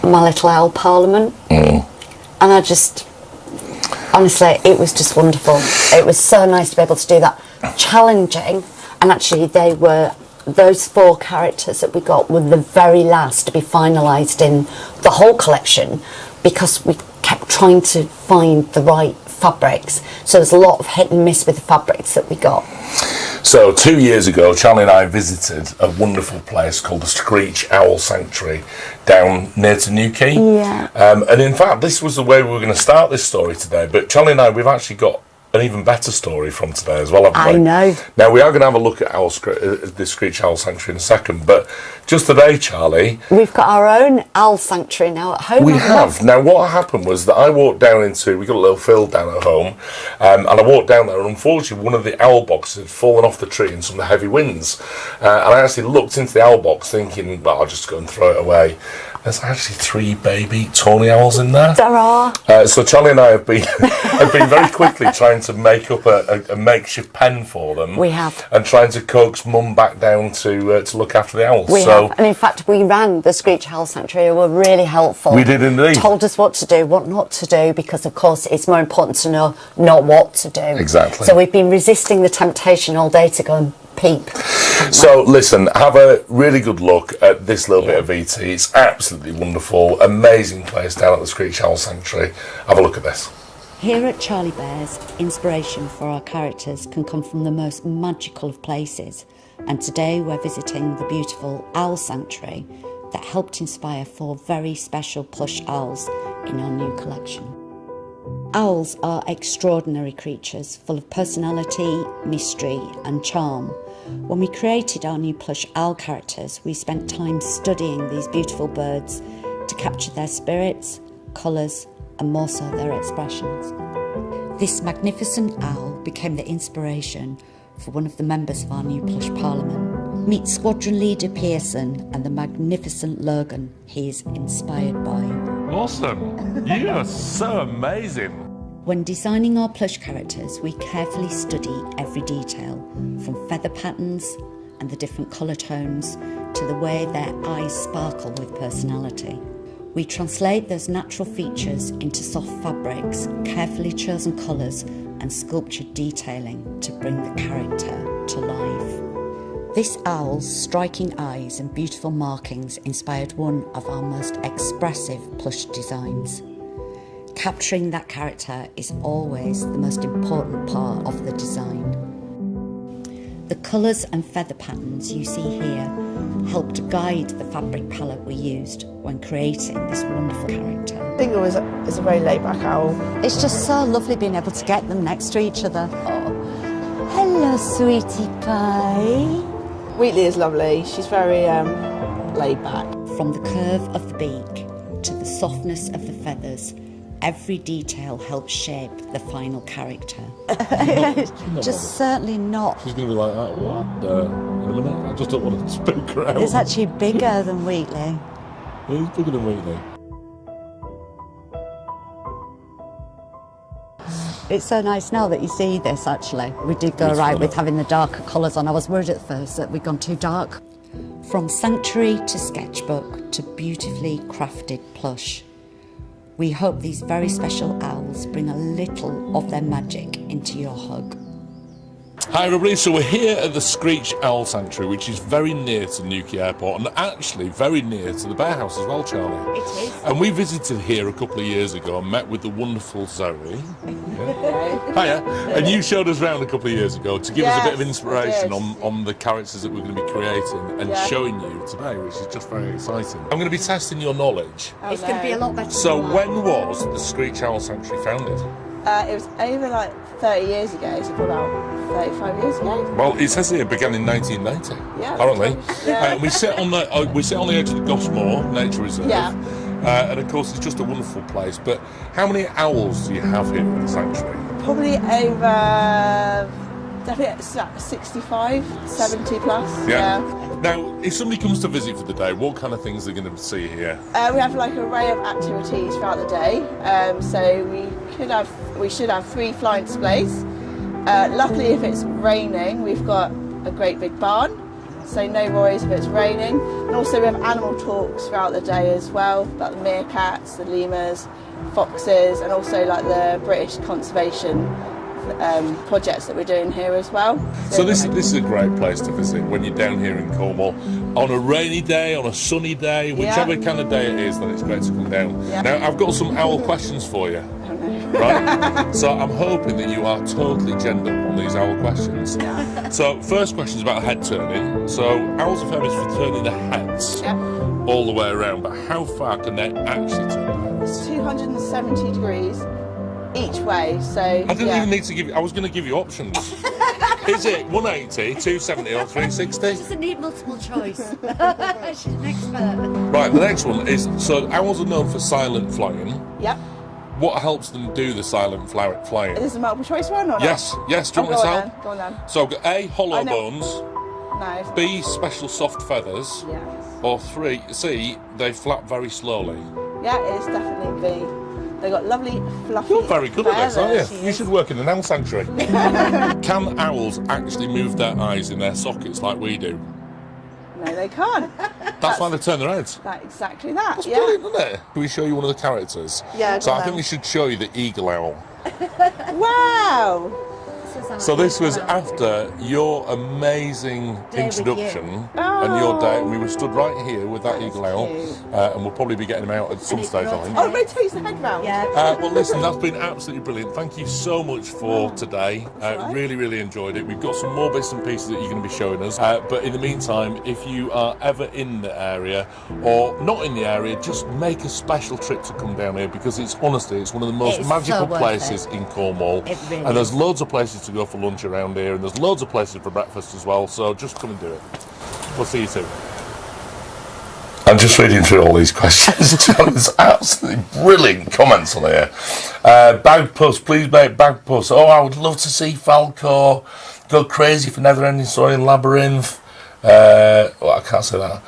[SPEAKER 2] my little owl parliament. And I just... Honestly, it was just wonderful. It was so nice to be able to do that. Challenging. And actually, those 4 characters that we got were the very last to be finalised in the whole collection, because we kept trying to find the right fabrics. So there's a lot of hit and miss with the fabrics that we got.
[SPEAKER 1] So 2 years ago, Charlie and I visited a wonderful place called the Screech Owl Sanctuary down near to Newquay.
[SPEAKER 2] Yeah.
[SPEAKER 1] And in fact, this was the way we were going to start this story today. But Charlie and I, we've actually got an even better story from today as well, haven't we?
[SPEAKER 2] I know.
[SPEAKER 1] Now, we are going to have a look at the Screech Owl Sanctuary in a second, but just today, Charlie...
[SPEAKER 2] We've got our own owl sanctuary now at home.
[SPEAKER 1] We have. Now, what happened was that I walked down into... We got a little field down at home, and I walked down there, and unfortunately, one of the owl boxes had fallen off the tree in some of the heavy winds. And I actually looked into the owl box thinking, well, I'll just go and throw it away. There's actually 3 baby tawny owls in there.
[SPEAKER 2] There are.
[SPEAKER 1] So Charlie and I have been very quickly trying to make up a makeshift pen for them.
[SPEAKER 2] We have.
[SPEAKER 1] And trying to coax Mum back down to look after the owls.
[SPEAKER 2] We have. And in fact, we rang the Screech Owl Sanctuary, who were really helpful.
[SPEAKER 1] We did indeed.
[SPEAKER 2] Told us what to do, what not to do, because of course it's more important to know not what to do.
[SPEAKER 1] Exactly.
[SPEAKER 2] So we've been resisting the temptation all day to go and peep.
[SPEAKER 1] So listen, have a really good look at this little bit of VT. It's absolutely wonderful, amazing place down at the Screech Owl Sanctuary. Have a look at this.
[SPEAKER 2] Here at Charlie Bears, inspiration for our characters can come from the most magical of places. And today we're visiting the beautiful Owl Sanctuary that helped inspire 4 very special plush owls in our new collection. Owls are extraordinary creatures, full of personality, mystery and charm. When we created our new plush owl characters, we spent time studying these beautiful birds to capture their spirits, colours and more so their expressions. This magnificent owl became the inspiration for one of the members of our new plush parliament. Meet Squadron Leader Pearson and the magnificent Logan he is inspired by.
[SPEAKER 1] Awesome. You are so amazing.
[SPEAKER 2] When designing our plush characters, we carefully study every detail, from feather patterns and the different colour tones to the way their eyes sparkle with personality. We translate those natural features into soft fabrics, carefully chosen colours and sculptured detailing to bring the character to life. This owl's striking eyes and beautiful markings inspired one of our most expressive plush designs. Capturing that character is always the most important part of the design. The colours and feather patterns you see here help to guide the fabric palette we used when creating this wonderful character.
[SPEAKER 5] Dingle is a very laid-back owl.
[SPEAKER 2] It's just so lovely being able to get them next to each other. Oh. Hello, sweetie pie.
[SPEAKER 5] Wheatley is lovely. She's very laid-back.
[SPEAKER 2] From the curve of the beak to the softness of the feathers, every detail helps shape the final character. Just certainly not.
[SPEAKER 1] She's going to be like that. What? In a minute. I just don't want to spook her out.
[SPEAKER 2] It's actually bigger than Wheatley.
[SPEAKER 1] Who's bigger than Wheatley?
[SPEAKER 2] It's so nice now that you see this, actually. We did go right with having the darker colours on. I was worried at first that we'd gone too dark. From sanctuary to sketchbook to beautifully crafted plush, we hope these very special owls bring a little of their magic into your hug.
[SPEAKER 1] Hi everybody, so we're here at the Screech Owl Sanctuary, which is very near to Newquay Airport and actually very near to the Bearhouse as well, Charlie.
[SPEAKER 2] It is.
[SPEAKER 1] And we visited here a couple of years ago and met with the wonderful Zoe. Yeah. Hiya. And you showed us around a couple of years ago to give us a bit of inspiration on the characters that we're going to be creating and showing you today, which is just very exciting. I'm going to be testing your knowledge.
[SPEAKER 2] It's going to be a lot better.
[SPEAKER 1] So when was the Screech Owl Sanctuary founded?
[SPEAKER 5] It was over like 30 years ago, so about 35 years ago.
[SPEAKER 1] Well, it says here it began in 1990.
[SPEAKER 5] Yeah.
[SPEAKER 1] Apparently.
[SPEAKER 5] Yeah.
[SPEAKER 1] We sit on the edge of the Gossmore Nature Reserve.
[SPEAKER 5] Yeah.
[SPEAKER 1] And of course, it's just a wonderful place. But how many owls do you have here in the sanctuary?
[SPEAKER 5] Probably over, definitely 65, 70 plus.
[SPEAKER 1] Yeah. Now, if somebody comes to visit for the day, what kind of things are they going to see here?
[SPEAKER 5] We have like an array of activities throughout the day. So we should have 3 flying displays. Luckily, if it's raining, we've got a great big barn, so no worries if it's raining. And also we have animal talks throughout the day as well, about the meerkats, the lemurs, foxes, and also like the British conservation projects that we're doing here as well.
[SPEAKER 1] So this is a great place to visit when you're down here in Cornwall. On a rainy day, on a sunny day, whichever kind of day it is, then it's great to come down.
[SPEAKER 5] Yeah.
[SPEAKER 1] Now, I've got some owl questions for you. Right? So I'm hoping that you are totally gendered on these owl questions.
[SPEAKER 5] Yeah.
[SPEAKER 1] So first question is about head turning. So owls are famous for turning their heads all the way around, but how far can they actually turn their heads?
[SPEAKER 5] 270 degrees each way. So
[SPEAKER 1] I didn't even need to give you, I was going to give you options. Is it 180, 270 or 360?
[SPEAKER 2] She doesn't need multiple choice. She's an expert.
[SPEAKER 1] Right, the next one is, so owls are known for silent flying.
[SPEAKER 5] Yep.
[SPEAKER 1] What helps them do the silent flying?
[SPEAKER 5] Is this a multiple choice one or not?
[SPEAKER 1] Yes, do you want me to tell?
[SPEAKER 5] Go on then.
[SPEAKER 1] So I've got A, hollow
[SPEAKER 5] I know.
[SPEAKER 1] bones,
[SPEAKER 5] No.
[SPEAKER 1] B, special soft feathers,
[SPEAKER 5] Yes.
[SPEAKER 1] or C, they flap very slowly.
[SPEAKER 5] Yeah, it's definitely B. They've got lovely, fluffy
[SPEAKER 1] You're very good at this, aren't
[SPEAKER 5] feathers.
[SPEAKER 1] you? You should work in an owl sanctuary. Can owls actually move their eyes in their sockets like we do?
[SPEAKER 5] No, they can't.
[SPEAKER 1] That's why they turn their heads.
[SPEAKER 5] Exactly that.
[SPEAKER 1] That's
[SPEAKER 5] Yeah.
[SPEAKER 1] brilliant, isn't it? Can we show you one of the characters?
[SPEAKER 5] Yeah,
[SPEAKER 1] So
[SPEAKER 5] go
[SPEAKER 1] I think
[SPEAKER 5] on.
[SPEAKER 1] we should show you the eagle owl.
[SPEAKER 5] Wow.
[SPEAKER 1] So this was after your amazing introduction and your day. We were stood right here with that eagle owl, and we'll probably be getting him out at some stage, I think.
[SPEAKER 5] Oh, rotate the head round.
[SPEAKER 2] Yeah.
[SPEAKER 1] Well, listen, that's been absolutely brilliant. Thank you so much for today. Really, really enjoyed it. We've got some more bits and pieces that you're going to be showing us. But in the meantime, if you are ever in the area or not in the area, just make a special trip to come down here, because it's honestly, it's one of the most
[SPEAKER 2] It's
[SPEAKER 1] magical
[SPEAKER 2] so worth
[SPEAKER 1] places
[SPEAKER 2] it.
[SPEAKER 1] in Cornwall.
[SPEAKER 2] It really
[SPEAKER 1] And there's
[SPEAKER 2] is.
[SPEAKER 1] loads of places to go for lunch around here, and there's loads of places for breakfast as well. So just come and do it. We'll see you soon. I'm just reading through all these questions. There's absolutely brilliant comments on here. Bagpuss, please make Bagpuss. Oh, I would love to see Falco go crazy for Never Ending Story in Labyrinth. Well, I can't say that.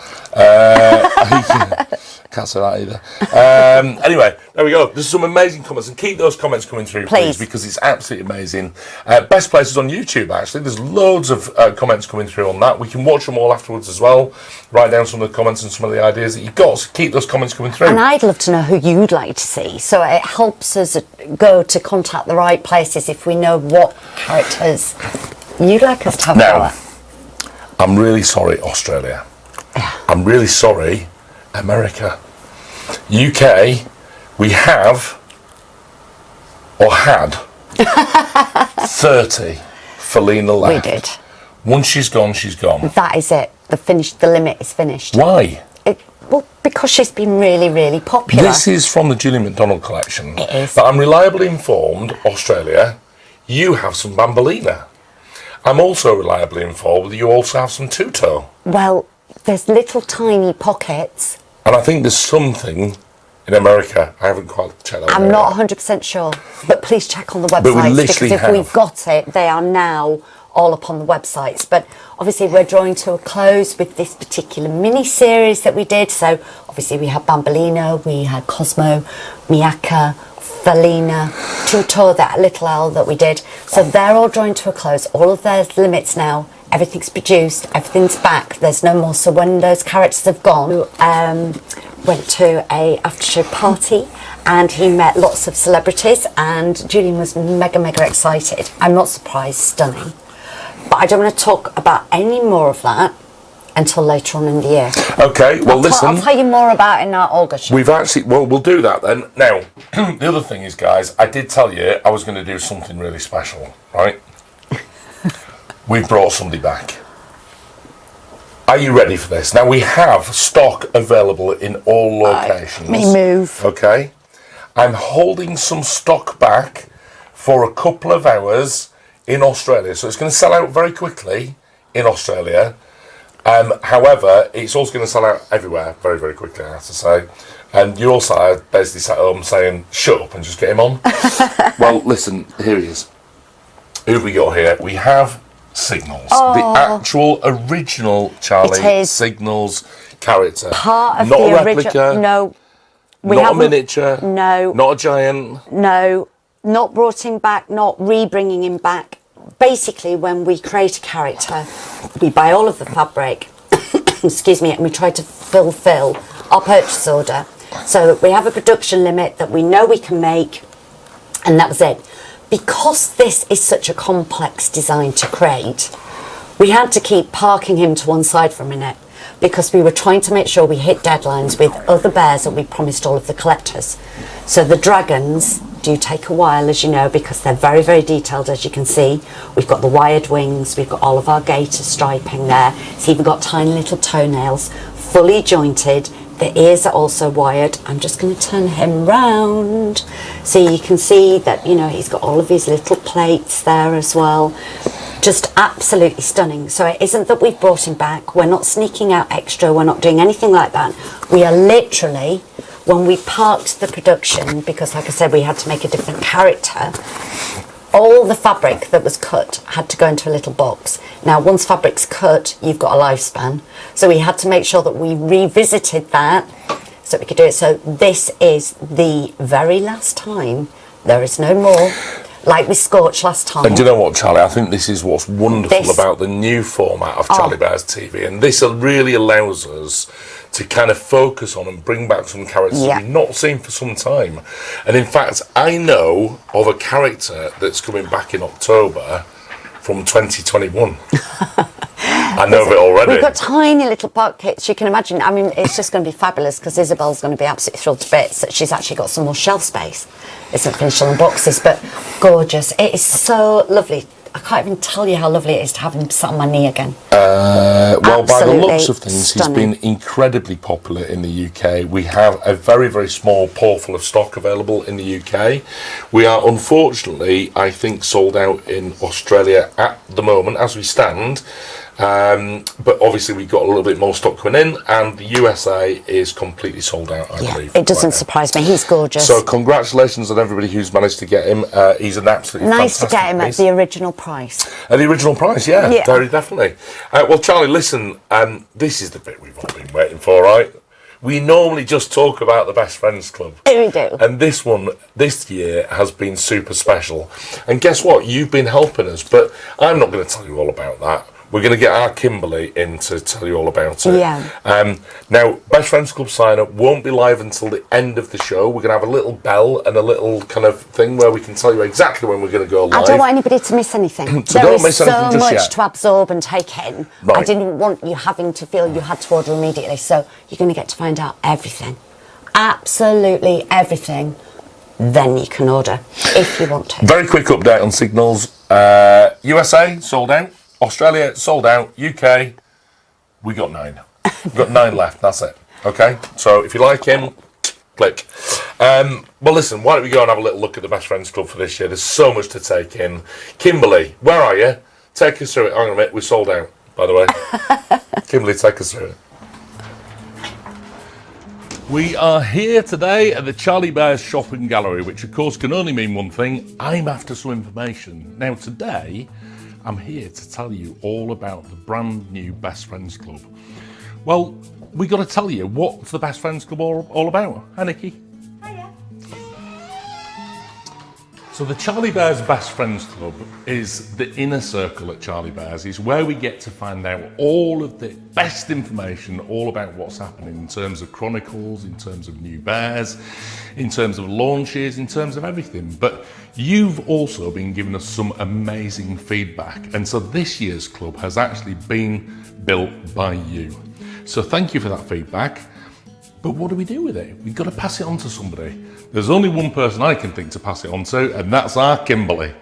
[SPEAKER 1] Can't say that either. Anyway, there we go. There's some amazing comments, and keep those comments coming through, please, because it's absolutely amazing. Best places on YouTube, actually. There's loads of comments coming through on that. We can watch them all afterwards as well. Write down some of the comments and some of the ideas that you've got. So keep those comments coming through.
[SPEAKER 2] And I'd love to know who you'd like to see. So it helps us go to contact the right places if we know what characters you'd like us to have.
[SPEAKER 1] Now, I'm really sorry, Australia. I'm really sorry, America. UK, we have, or had, 30 Felena left.
[SPEAKER 2] We did.
[SPEAKER 1] Once she's gone, she's gone.
[SPEAKER 2] That is it. The limit is finished.
[SPEAKER 1] Why?
[SPEAKER 2] Well, because she's been really, really popular.
[SPEAKER 1] This is from the Julie McDonald collection.
[SPEAKER 2] It is.
[SPEAKER 1] But I'm reliably informed, Australia, you have some Bambolina. I'm also reliably informed that you also have some Tuto.
[SPEAKER 2] Well, there's little tiny pockets.
[SPEAKER 1] And I think there's something in America. I haven't quite checked that.
[SPEAKER 2] I'm not 100% sure, but please check on the
[SPEAKER 1] But we
[SPEAKER 2] websites, because
[SPEAKER 1] literally
[SPEAKER 2] if we've
[SPEAKER 1] have.
[SPEAKER 2] got it, they are now all up on the websites. But obviously we're drawing to a close with this particular mini-series that we did. So obviously we had Bambolino, we had Cosmo, Miyaka, Felena, Tutor, that little owl that we did. So they're all drawing to a close. All of their limits now. Everything's produced, everything's back. There's no more. So when those characters have gone, went to a after show party, and he met lots of celebrities, and Julian was mega excited. I'm not surprised, stunning. But I don't want to talk about any more of that until later on in the year.
[SPEAKER 1] Okay, well, listen.
[SPEAKER 2] I'll tell you more about it in our August show.
[SPEAKER 1] We've actually, well, we'll do that then. Now, the other thing is, guys, I did tell you I was going to do something really special, right? We've brought somebody back. Are you ready for this? Now, we have stock available in all locations.
[SPEAKER 2] Let me move.
[SPEAKER 1] Okay. I'm holding some stock back for a couple of hours in Australia. So it's going to sell out very quickly in Australia. However, it's also going to sell out everywhere very quickly, I have to say. And you also basically sat home saying, shut up and just get him on. Well, listen, here he is. Who have we got here? We have Signals, the actual original Charlie Signals character.
[SPEAKER 2] Part of
[SPEAKER 1] not
[SPEAKER 2] the
[SPEAKER 1] a replica.
[SPEAKER 2] original. No.
[SPEAKER 1] Not a miniature.
[SPEAKER 2] No.
[SPEAKER 1] Not a giant.
[SPEAKER 2] No. Not brought him back, not re-bringing him back. Basically, when we create a character, we buy all of the fabric, excuse me, and we try to fulfill our purchase order. So we have a production limit that we know we can make, and that was it. Because this is such a complex design to create, we had to keep parking him to one side for a minute, because we were trying to make sure we hit deadlines with other bears that we promised all of the collectors. So the dragons do take a while, as you know, because they're very detailed, as you can see. We've got the wired wings, we've got all of our gator striping there. It's even got tiny little toenails, fully jointed, The ears are also wired. I'm just going to turn him round so you can see that, you know, he's got all of his little plates there as well. Just absolutely stunning. So it isn't that we've brought him back. We're not sneaking out extra. We're not doing anything like that. We are literally, when we parked the production, because like I said, we had to make a different character, all the fabric that was cut had to go into a little box. Now, once fabric's cut, you've got a lifespan. So we had to make sure that we revisited that so we could do it. So this is the very last time. There is no more. Like with Scorch last time.
[SPEAKER 1] And do you know what, Charlie? I think this is what's wonderful about the new format of Charlie Bears TV. And this really allows us to kind of focus on and bring back some characters we've not seen for some time. And in fact, I know of a character that's coming back in October from 2021. I know of it already.
[SPEAKER 2] We've got tiny little pockets, you can imagine. I mean, it's just going to be fabulous because Isabel's going to be absolutely thrilled to bits that she's actually got some more shelf space. Isn't finished on the boxes, but gorgeous. It is so lovely. I can't even tell you how lovely it is to have him sat on my knee again.
[SPEAKER 1] Well, by the looks of things,
[SPEAKER 2] stunning.
[SPEAKER 1] He's been incredibly popular in the UK. We have a very, very small portfolio of stock available in the UK. We are unfortunately, I think, sold out in Australia at the moment as we stand. But obviously we've got a little bit more stock coming in, and the USA is completely sold out, I believe.
[SPEAKER 2] It doesn't surprise me. He's gorgeous.
[SPEAKER 1] So congratulations on everybody who's managed to get him. He's an absolutely
[SPEAKER 2] nice to
[SPEAKER 1] fantastic
[SPEAKER 2] get him
[SPEAKER 1] piece.
[SPEAKER 2] at the original price.
[SPEAKER 1] At the original price, yeah. Very definitely. Well, Charlie, listen, this is the bit we've all been waiting for, right? We normally just talk about the Best Friends Club.
[SPEAKER 2] We do.
[SPEAKER 1] And this one, this year, has been super special. And guess what? You've been helping us, but I'm not going to tell you all about that. We're going to get our Kimberly in to tell you all about it.
[SPEAKER 2] Yeah.
[SPEAKER 1] Now, Best Friends Club sign-up won't be live until the end of the show. We're going to have a little bell and a little kind of thing where we can tell you exactly when we're going to go live.
[SPEAKER 2] I don't want anybody to miss anything.
[SPEAKER 1] So
[SPEAKER 2] there
[SPEAKER 1] don't
[SPEAKER 2] is
[SPEAKER 1] miss anything
[SPEAKER 2] so
[SPEAKER 1] just
[SPEAKER 2] much
[SPEAKER 1] yet.
[SPEAKER 2] to absorb and take in.
[SPEAKER 1] Right.
[SPEAKER 2] I didn't want you having to feel you had to order immediately. So you're going to get to find out everything. Absolutely everything. Then you can order if you want to.
[SPEAKER 1] Very quick update on signals. USA, sold out. Australia, sold out. UK, we got 9. We've got 9 left, that's it. Okay? So if you like him, click. Well, listen, why don't we go and have a little look at the Best Friends Club for this year? There's so much to take in. Kimberly, where are you? Take us through it. Hang on a minute, we're sold out, by the way. Kimberly, take us through it. We are here today at the Charlie Bears Shopping Gallery, which of course can only mean one thing. I'm after some information. Now today, I'm here to tell you all about the brand new Best Friends Club. Well, we got to tell you what's the Best Friends Club all about. Hi, Nikki.
[SPEAKER 6] Hiya.
[SPEAKER 1] So the Charlie Bears Best Friends Club is the inner circle at Charlie Bears. It's where we get to find out all of the best information all about what's happening in terms of chronicles, in terms of new bears, in terms of launches, in terms of everything. But you've also been giving us some amazing feedback. And so this year's club has actually been built by you. So thank you for that feedback. But what do we do with it? We've got to pass it on to somebody. There's only one person I can think to pass it on to, and that's our Kimberly.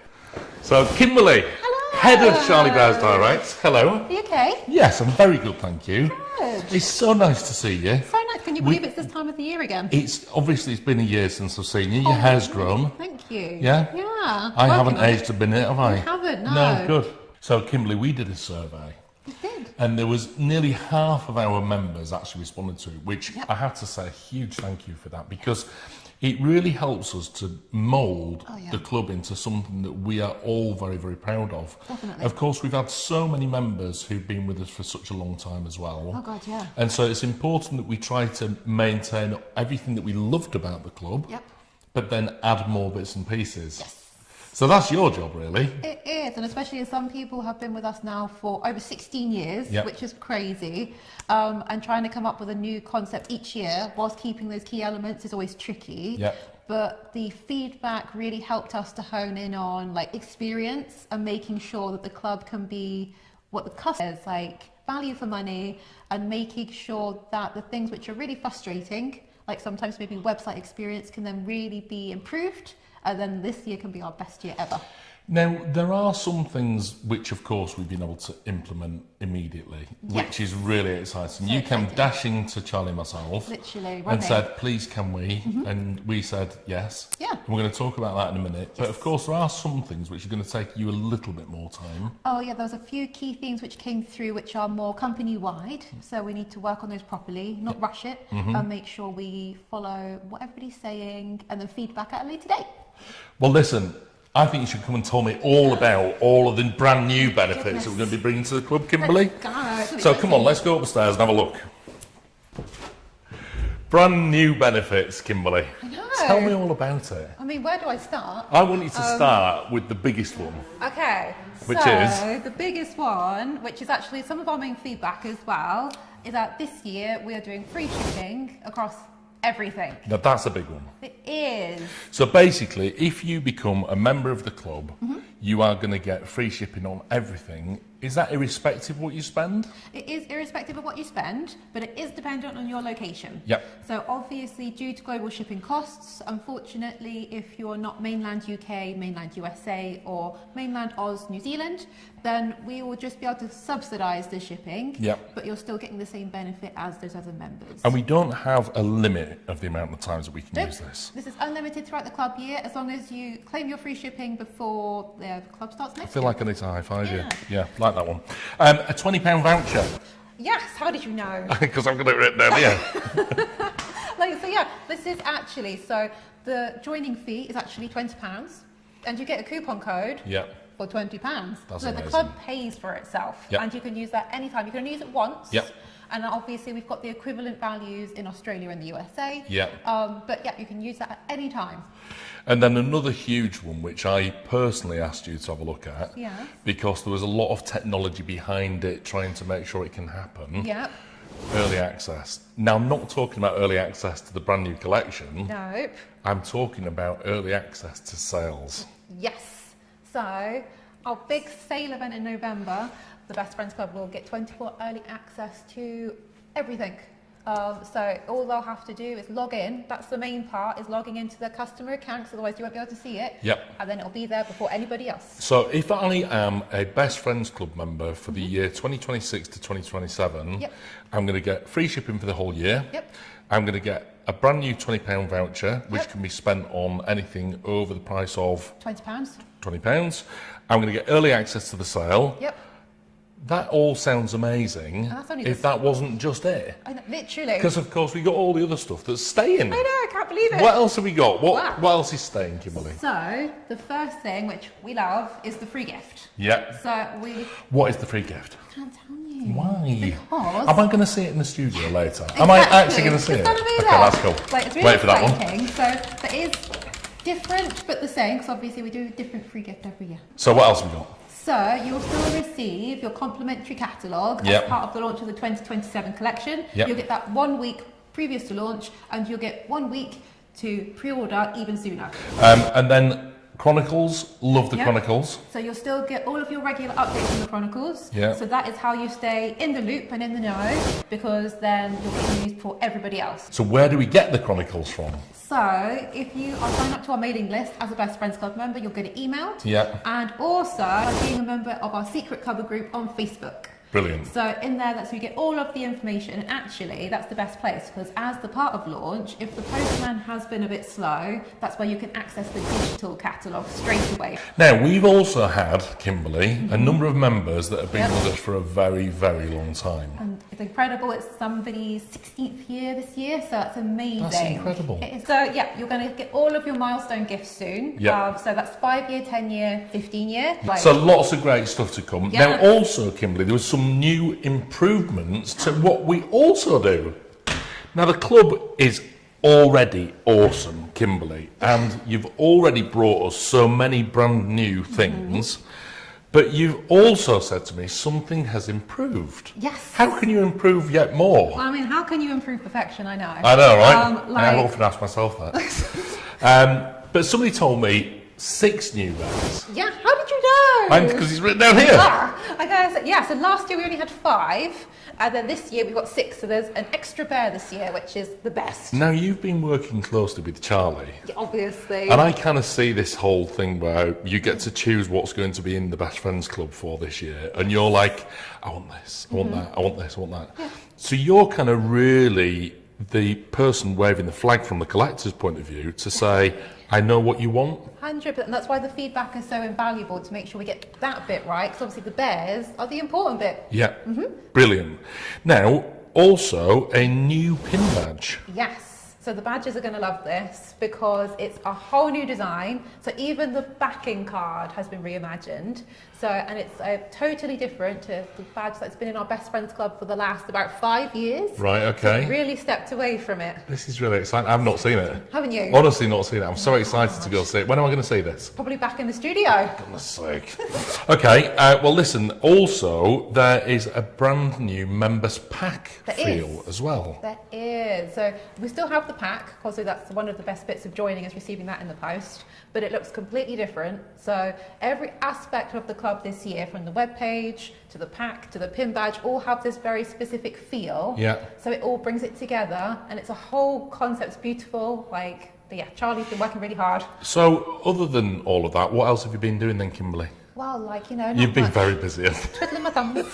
[SPEAKER 1] So Kimberly,
[SPEAKER 6] Hello.
[SPEAKER 1] head of Charlie Bears Direct. Hello.
[SPEAKER 6] Are you okay?
[SPEAKER 1] Yes, I'm very good, thank you.
[SPEAKER 6] Good.
[SPEAKER 1] It's so nice to see you.
[SPEAKER 6] So nice. Can you believe it's this time of the year again?
[SPEAKER 1] It's been a year since I've seen you. Your hair's grown.
[SPEAKER 6] Thank you.
[SPEAKER 1] Yeah?
[SPEAKER 6] Yeah.
[SPEAKER 1] I haven't
[SPEAKER 6] Welcome.
[SPEAKER 1] aged a minute, have I?
[SPEAKER 6] You haven't, no.
[SPEAKER 1] No, good. So Kimberly, we did a survey.
[SPEAKER 6] You did.
[SPEAKER 1] And there was nearly half of our members actually responded to it, which I have to say a huge thank you for that, because it really helps us to mould the club into something that we are all very, very proud of.
[SPEAKER 6] Definitely.
[SPEAKER 1] Of course, we've had so many members who've been with us for such a long time as well.
[SPEAKER 6] Oh, God, yeah.
[SPEAKER 1] And so it's important that we try to maintain everything that we loved about the club,
[SPEAKER 6] Yep.
[SPEAKER 1] but then add more bits and pieces. Yes. So that's your job, really.
[SPEAKER 6] It is, and especially as some people have been with us now for over 16 years,
[SPEAKER 1] Yep.
[SPEAKER 6] which is crazy, and trying to come up with a new concept each year whilst keeping those key elements is always tricky.
[SPEAKER 1] Yep.
[SPEAKER 6] But the feedback really helped us to hone in on like experience and making sure that the club can be what the customer is, like value for money, and making sure that the things which are really frustrating, like sometimes maybe website experience, can then really be improved. And then this year can be our best year ever.
[SPEAKER 1] Now, there are some things which, of course, we've been able to implement immediately, which is really exciting. You came dashing to Charlie and myself
[SPEAKER 6] Literally,
[SPEAKER 1] and said, please can we? And we said yes.
[SPEAKER 6] Yeah.
[SPEAKER 1] And we're going to talk about that in a minute. But, of course, there are some things which are going to take you a little bit more time.
[SPEAKER 6] Oh yeah, there was a few key themes which came through which are more company-wide, so we need to work on those properly, not rush it, and make sure we follow what everybody's saying and then feedback at a later date.
[SPEAKER 1] Well, listen, I think you should come and tell me all about all of the brand new benefits that we're going to be bringing to the club, Kimberly. So come on, let's go upstairs and have a look. Brand new benefits, Kimberly.
[SPEAKER 6] I know.
[SPEAKER 1] Tell me all about it.
[SPEAKER 6] I mean, where do I start?
[SPEAKER 1] I want you to start with the biggest one.
[SPEAKER 6] Okay,
[SPEAKER 1] Which
[SPEAKER 6] so
[SPEAKER 1] is?
[SPEAKER 6] the biggest one, which is actually some of our main feedback as well, is that this year we are doing free shipping across everything.
[SPEAKER 1] Now, that's a big one.
[SPEAKER 6] It is.
[SPEAKER 1] So basically, if you become a member of the club, you are going to get free shipping on everything. Is that irrespective of what you spend?
[SPEAKER 6] It is irrespective of what you spend, but it is dependent on your location.
[SPEAKER 1] Yep.
[SPEAKER 6] So obviously, due to global shipping costs, unfortunately, if you're not mainland UK, mainland USA, or mainland Oz, New Zealand, then we will just be able to subsidise the shipping.
[SPEAKER 1] Yep.
[SPEAKER 6] But you're still getting the same benefit as those other members.
[SPEAKER 1] And we don't have a limit of the amount of times that we can
[SPEAKER 6] Nope.
[SPEAKER 1] use this.
[SPEAKER 6] This is unlimited throughout the club year, as long as you claim your free shipping before the club starts
[SPEAKER 1] I
[SPEAKER 6] next
[SPEAKER 1] feel
[SPEAKER 6] year.
[SPEAKER 1] like I need to high-five you.
[SPEAKER 6] Yeah.
[SPEAKER 1] Yeah, like that one. A £20 voucher,
[SPEAKER 6] Yes, how did you know?
[SPEAKER 1] because I've got it written down here.
[SPEAKER 6] So yeah, this is actually, so the joining fee is actually £20, and you get a coupon code
[SPEAKER 1] Yeah.
[SPEAKER 6] for £20.
[SPEAKER 1] That's
[SPEAKER 6] so
[SPEAKER 1] amazing.
[SPEAKER 6] the club pays for itself,
[SPEAKER 1] Yep.
[SPEAKER 6] and you can use that anytime. You can only use it once.
[SPEAKER 1] Yep.
[SPEAKER 6] And obviously we've got the equivalent values in Australia and the USA.
[SPEAKER 1] Yep.
[SPEAKER 6] But yeah, you can use that at any time.
[SPEAKER 1] And then another huge one, which I personally asked you to have a look at,
[SPEAKER 6] Yeah.
[SPEAKER 1] because there was a lot of technology behind it trying to make sure it can happen.
[SPEAKER 6] Yep.
[SPEAKER 1] Early access. Now, I'm not talking about early access to the brand new collection.
[SPEAKER 6] Nope.
[SPEAKER 1] I'm talking about early access to sales.
[SPEAKER 6] Yes. So our big sale event in November, the Best Friends Club will get 24 early access to everything. So all they'll have to do is log in. That's the main part, is logging into their customer account, 'cause otherwise you won't be able to see it.
[SPEAKER 1] Yep.
[SPEAKER 6] And then it'll be there before anybody else.
[SPEAKER 1] So if I am a Best Friends Club member for the year 2026 to 2027,
[SPEAKER 6] Yep.
[SPEAKER 1] I'm going to get free shipping for the whole year.
[SPEAKER 6] Yep.
[SPEAKER 1] I'm going to get a brand new £20 voucher, which
[SPEAKER 6] Yep.
[SPEAKER 1] can be spent on anything over the price of
[SPEAKER 6] £20.
[SPEAKER 1] £20. I'm going to get early access to the sale.
[SPEAKER 6] Yep.
[SPEAKER 1] That all sounds amazing
[SPEAKER 6] And that's only
[SPEAKER 1] if
[SPEAKER 6] the-
[SPEAKER 1] that wasn't just it.
[SPEAKER 6] I know, literally.
[SPEAKER 1] Because, of course, we got all the other stuff that's staying.
[SPEAKER 6] I know, I can't believe it.
[SPEAKER 1] What else have we got?
[SPEAKER 6] Wow.
[SPEAKER 1] What else is staying, Kimberly?
[SPEAKER 6] So the first thing, which we love, is the free gift.
[SPEAKER 1] Yeah.
[SPEAKER 6] So we
[SPEAKER 1] What is the free gift?
[SPEAKER 6] can't tell you.
[SPEAKER 1] Why?
[SPEAKER 6] Because-
[SPEAKER 1] Am I going to see it in the studio later? Am I actually going to see it?
[SPEAKER 6] It's gonna be
[SPEAKER 1] Okay,
[SPEAKER 6] there.
[SPEAKER 1] that's cool.
[SPEAKER 6] Like, it's really
[SPEAKER 1] Wait for that one.
[SPEAKER 6] exciting. So that is different but the same, because obviously we do a different free gift every year.
[SPEAKER 1] So what else have we got?
[SPEAKER 6] So you'll still receive your complimentary catalogue
[SPEAKER 1] Yep.
[SPEAKER 6] as part of the launch of the 2027 collection.
[SPEAKER 1] Yep.
[SPEAKER 6] You'll get that 1 week previous to launch, and you'll get 1 week to pre-order even sooner.
[SPEAKER 1] And then Chronicles, love the
[SPEAKER 6] Yep.
[SPEAKER 1] Chronicles.
[SPEAKER 6] So you'll still get all of your regular updates on the Chronicles.
[SPEAKER 1] Yeah.
[SPEAKER 6] So that is how you stay in the loop and in the know, because then you'll get used for everybody else.
[SPEAKER 1] So where do we get the Chronicles from?
[SPEAKER 6] So if you are signed up to our mailing list as a Best Friends Club member, you'll get it emailed.
[SPEAKER 1] Yeah.
[SPEAKER 6] And also by being a member of our secret cover group on Facebook.
[SPEAKER 1] Brilliant.
[SPEAKER 6] So in there, that's where you get all of the information, and actually that's the best place, because as the part of launch, if the postman has been a bit slow, that's where you can access the digital catalogue straight away.
[SPEAKER 1] Now, we've also had, Kimberly, a number of members that have been
[SPEAKER 6] Yep.
[SPEAKER 1] with us for a very, very long time.
[SPEAKER 6] And it's incredible. It's somebody's 16th year this year, so that's amazing.
[SPEAKER 1] That's incredible.
[SPEAKER 6] It is. So yeah, you're going to get all of your milestone gifts soon.
[SPEAKER 1] Yep.
[SPEAKER 6] So that's 5 year, 10 year, 15 year. Like,
[SPEAKER 1] So lots of great stuff to come.
[SPEAKER 6] Yeah.
[SPEAKER 1] Now, also, Kimberly, there was some new improvements to what we also do. Now, the club is already awesome, Kimberly, and you've already brought us so many brand new things, but you've also said to me something has improved.
[SPEAKER 6] Yes.
[SPEAKER 1] How can you improve yet more?
[SPEAKER 6] Well, I mean, how can you improve perfection? I know.
[SPEAKER 1] I know, right?
[SPEAKER 6] Like,
[SPEAKER 1] I often ask myself that. But somebody told me 6 new beds.
[SPEAKER 6] yeah, how did you know?
[SPEAKER 1] Because it's written down here.
[SPEAKER 6] Okay, so, yeah, so last year we only had 5, And then this year we've got 6, so there's an extra bear this year, which is the best.
[SPEAKER 1] Now, you've been working closely with Charlie.
[SPEAKER 6] Yeah, obviously.
[SPEAKER 1] And I kind of see this whole thing where you get to choose what's going to be in the Best Friends Club for this year. And you're like, I want this, I want that, I want this, I want that.
[SPEAKER 6] Yeah.
[SPEAKER 1] So you're kind of really the person waving the flag from the collector's point of view to say, I know what you want.
[SPEAKER 6] 100%, and that's why the feedback is so invaluable, to make sure we get that bit right, because obviously the bears are the important bit.
[SPEAKER 1] Yeah, brilliant. Now, also a new pin badge.
[SPEAKER 6] Yes. So the badges are going to love this because it's a whole new design. So even the backing card has been reimagined. So, and it's totally different to the badge that's been in our Best Friends Club for the last about 5 years.
[SPEAKER 1] Right, okay.
[SPEAKER 6] So really stepped away from it.
[SPEAKER 1] This is really exciting. I've not seen it.
[SPEAKER 6] Haven't you?
[SPEAKER 1] Honestly, not seen it. I'm so excited to go see it. When am I going to see this?
[SPEAKER 6] Probably back in the studio.
[SPEAKER 1] Goodness sake. Okay, well listen, also there is a brand new members pack feel as well.
[SPEAKER 6] There is. So we still have the pack, because that's one of the best bits of joining, is receiving that in the post, but it looks completely different. So every aspect of the club this year, from the webpage to the pack to the pin badge, all have this very specific feel.
[SPEAKER 1] Yeah.
[SPEAKER 6] So it all brings it together, and it's a whole concept. It's beautiful. Like, but yeah, Charlie's been working really hard.
[SPEAKER 1] So other than all of that, what else have you been doing then, Kimberly?
[SPEAKER 6] Well, like, you know,
[SPEAKER 1] You've been very busy.
[SPEAKER 6] twiddling my thumbs.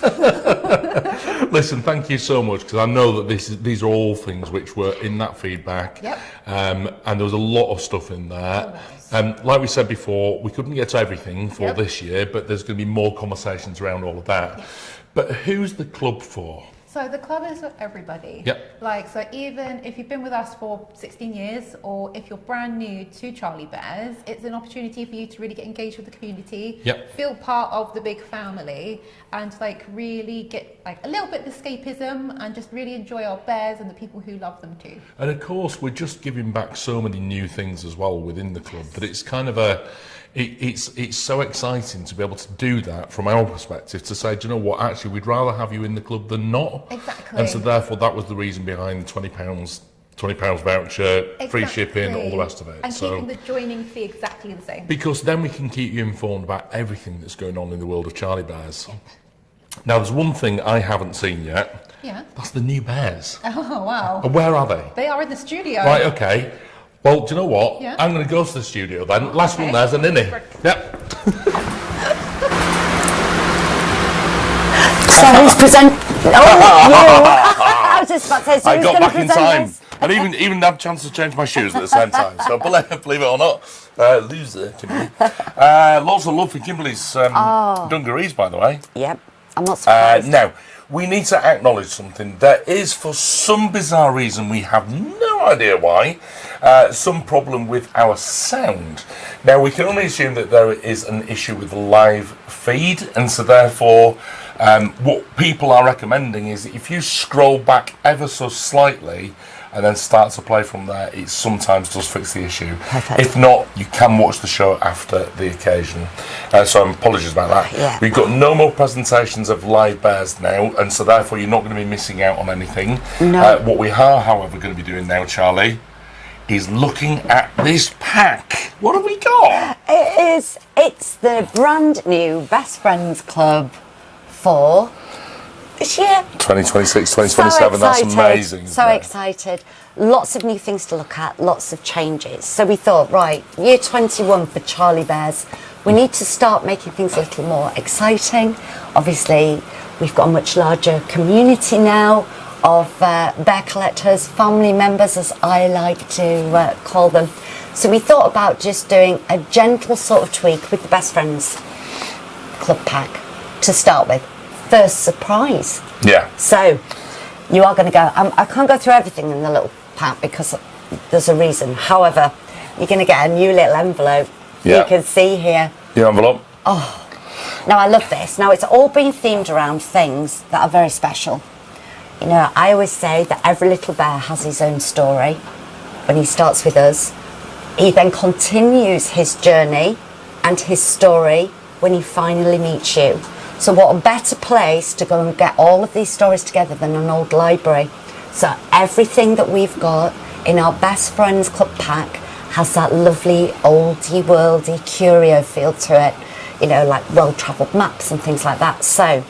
[SPEAKER 1] Listen, thank you so much, because I know that these are all things which were in that feedback.
[SPEAKER 6] Yep.
[SPEAKER 1] And there was a lot of stuff in there. Like we said before, we couldn't get to everything for this year, but there's going to be more conversations around all of that. Yep. But who's the club for?
[SPEAKER 6] So the club is for everybody.
[SPEAKER 1] Yep.
[SPEAKER 6] Like, so even if you've been with us for 16 years, or if you're brand new to Charlie Bears, it's an opportunity for you to really get engaged with the community, feel part of the big family, and like really get like a little bit of escapism, and just really enjoy our bears and the people who love them too.
[SPEAKER 1] And of course, we're just giving back so many new things as well within the club, that it's kind of it's so exciting to be able to do that from our perspective, to say, do you know what, actually we'd rather have you in the club than not.
[SPEAKER 6] Exactly.
[SPEAKER 1] And so therefore that was the reason behind £20 voucher, free shipping, all the rest of it.
[SPEAKER 6] And keeping the joining fee exactly the same.
[SPEAKER 1] Because then we can keep you informed about everything that's going on in the world of Charlie Bears. Now there's one thing I haven't seen yet.
[SPEAKER 6] Yeah.
[SPEAKER 1] That's the new bears.
[SPEAKER 6] Oh wow.
[SPEAKER 1] And where are they?
[SPEAKER 6] They are in the studio.
[SPEAKER 1] Right, okay. Well, do you know what?
[SPEAKER 6] Yeah.
[SPEAKER 1] I'm going to go to the studio then. Last one there's a ninny. Yep.
[SPEAKER 2] So who's present? Oh, you! I was just about to say, so
[SPEAKER 1] I
[SPEAKER 2] who's
[SPEAKER 1] got
[SPEAKER 2] going to
[SPEAKER 1] back in
[SPEAKER 2] present
[SPEAKER 1] time.
[SPEAKER 2] this?
[SPEAKER 1] And even had a chance to change my shoes at the same time. So believe it or not, loser, Kimberly. Lots of love for Kimberly's dungarees, by the way.
[SPEAKER 2] Yep, I'm not surprised.
[SPEAKER 1] Now, we need to acknowledge something. There is, for some bizarre reason, we have no idea why, some problem with our sound. Now, we can only assume that there is an issue with the live feed, and so therefore, what people are recommending is that if you scroll back ever so slightly and then start to play from there, it sometimes does fix the issue.
[SPEAKER 2] Perfect.
[SPEAKER 1] If not, you can watch the show after the occasion. So apologies about that.
[SPEAKER 2] Yeah.
[SPEAKER 1] We've got no more presentations of live bears now, and so therefore you're not going to be missing out on anything.
[SPEAKER 2] No.
[SPEAKER 1] What we are, however, going to be doing now, Charlie, is looking at this pack. What have we got?
[SPEAKER 2] It's the brand new Best Friends Club for this year.
[SPEAKER 1] 2026, 2027, that's amazing.
[SPEAKER 2] So excited. Lots of new things to look at, lots of changes. So we thought, right, year 21 for Charlie Bears, we need to start making things a little more exciting. Obviously, we've got a much larger community now of bear collectors, family members, as I like to call them. So we thought about just doing a gentle sort of tweak with the Best Friends Club pack to start with. First surprise.
[SPEAKER 1] Yeah.
[SPEAKER 2] So you are going to go. I can't go through everything in the little pack because there's a reason. However, you're going to get a new little envelope.
[SPEAKER 1] Yeah.
[SPEAKER 2] You can see here.
[SPEAKER 1] The envelope.
[SPEAKER 2] Oh, now I love this. Now it's all been themed around things that are very special. You know, I always say that every little bear has his own story. When he starts with us, he then continues his journey and his story when he finally meets you. So what a better place to go and get all of these stories together than an old library. So everything that we've got in our Best Friends Club pack has that lovely oldie worldy curio feel to it, you know, like well-travelled maps and things like that. So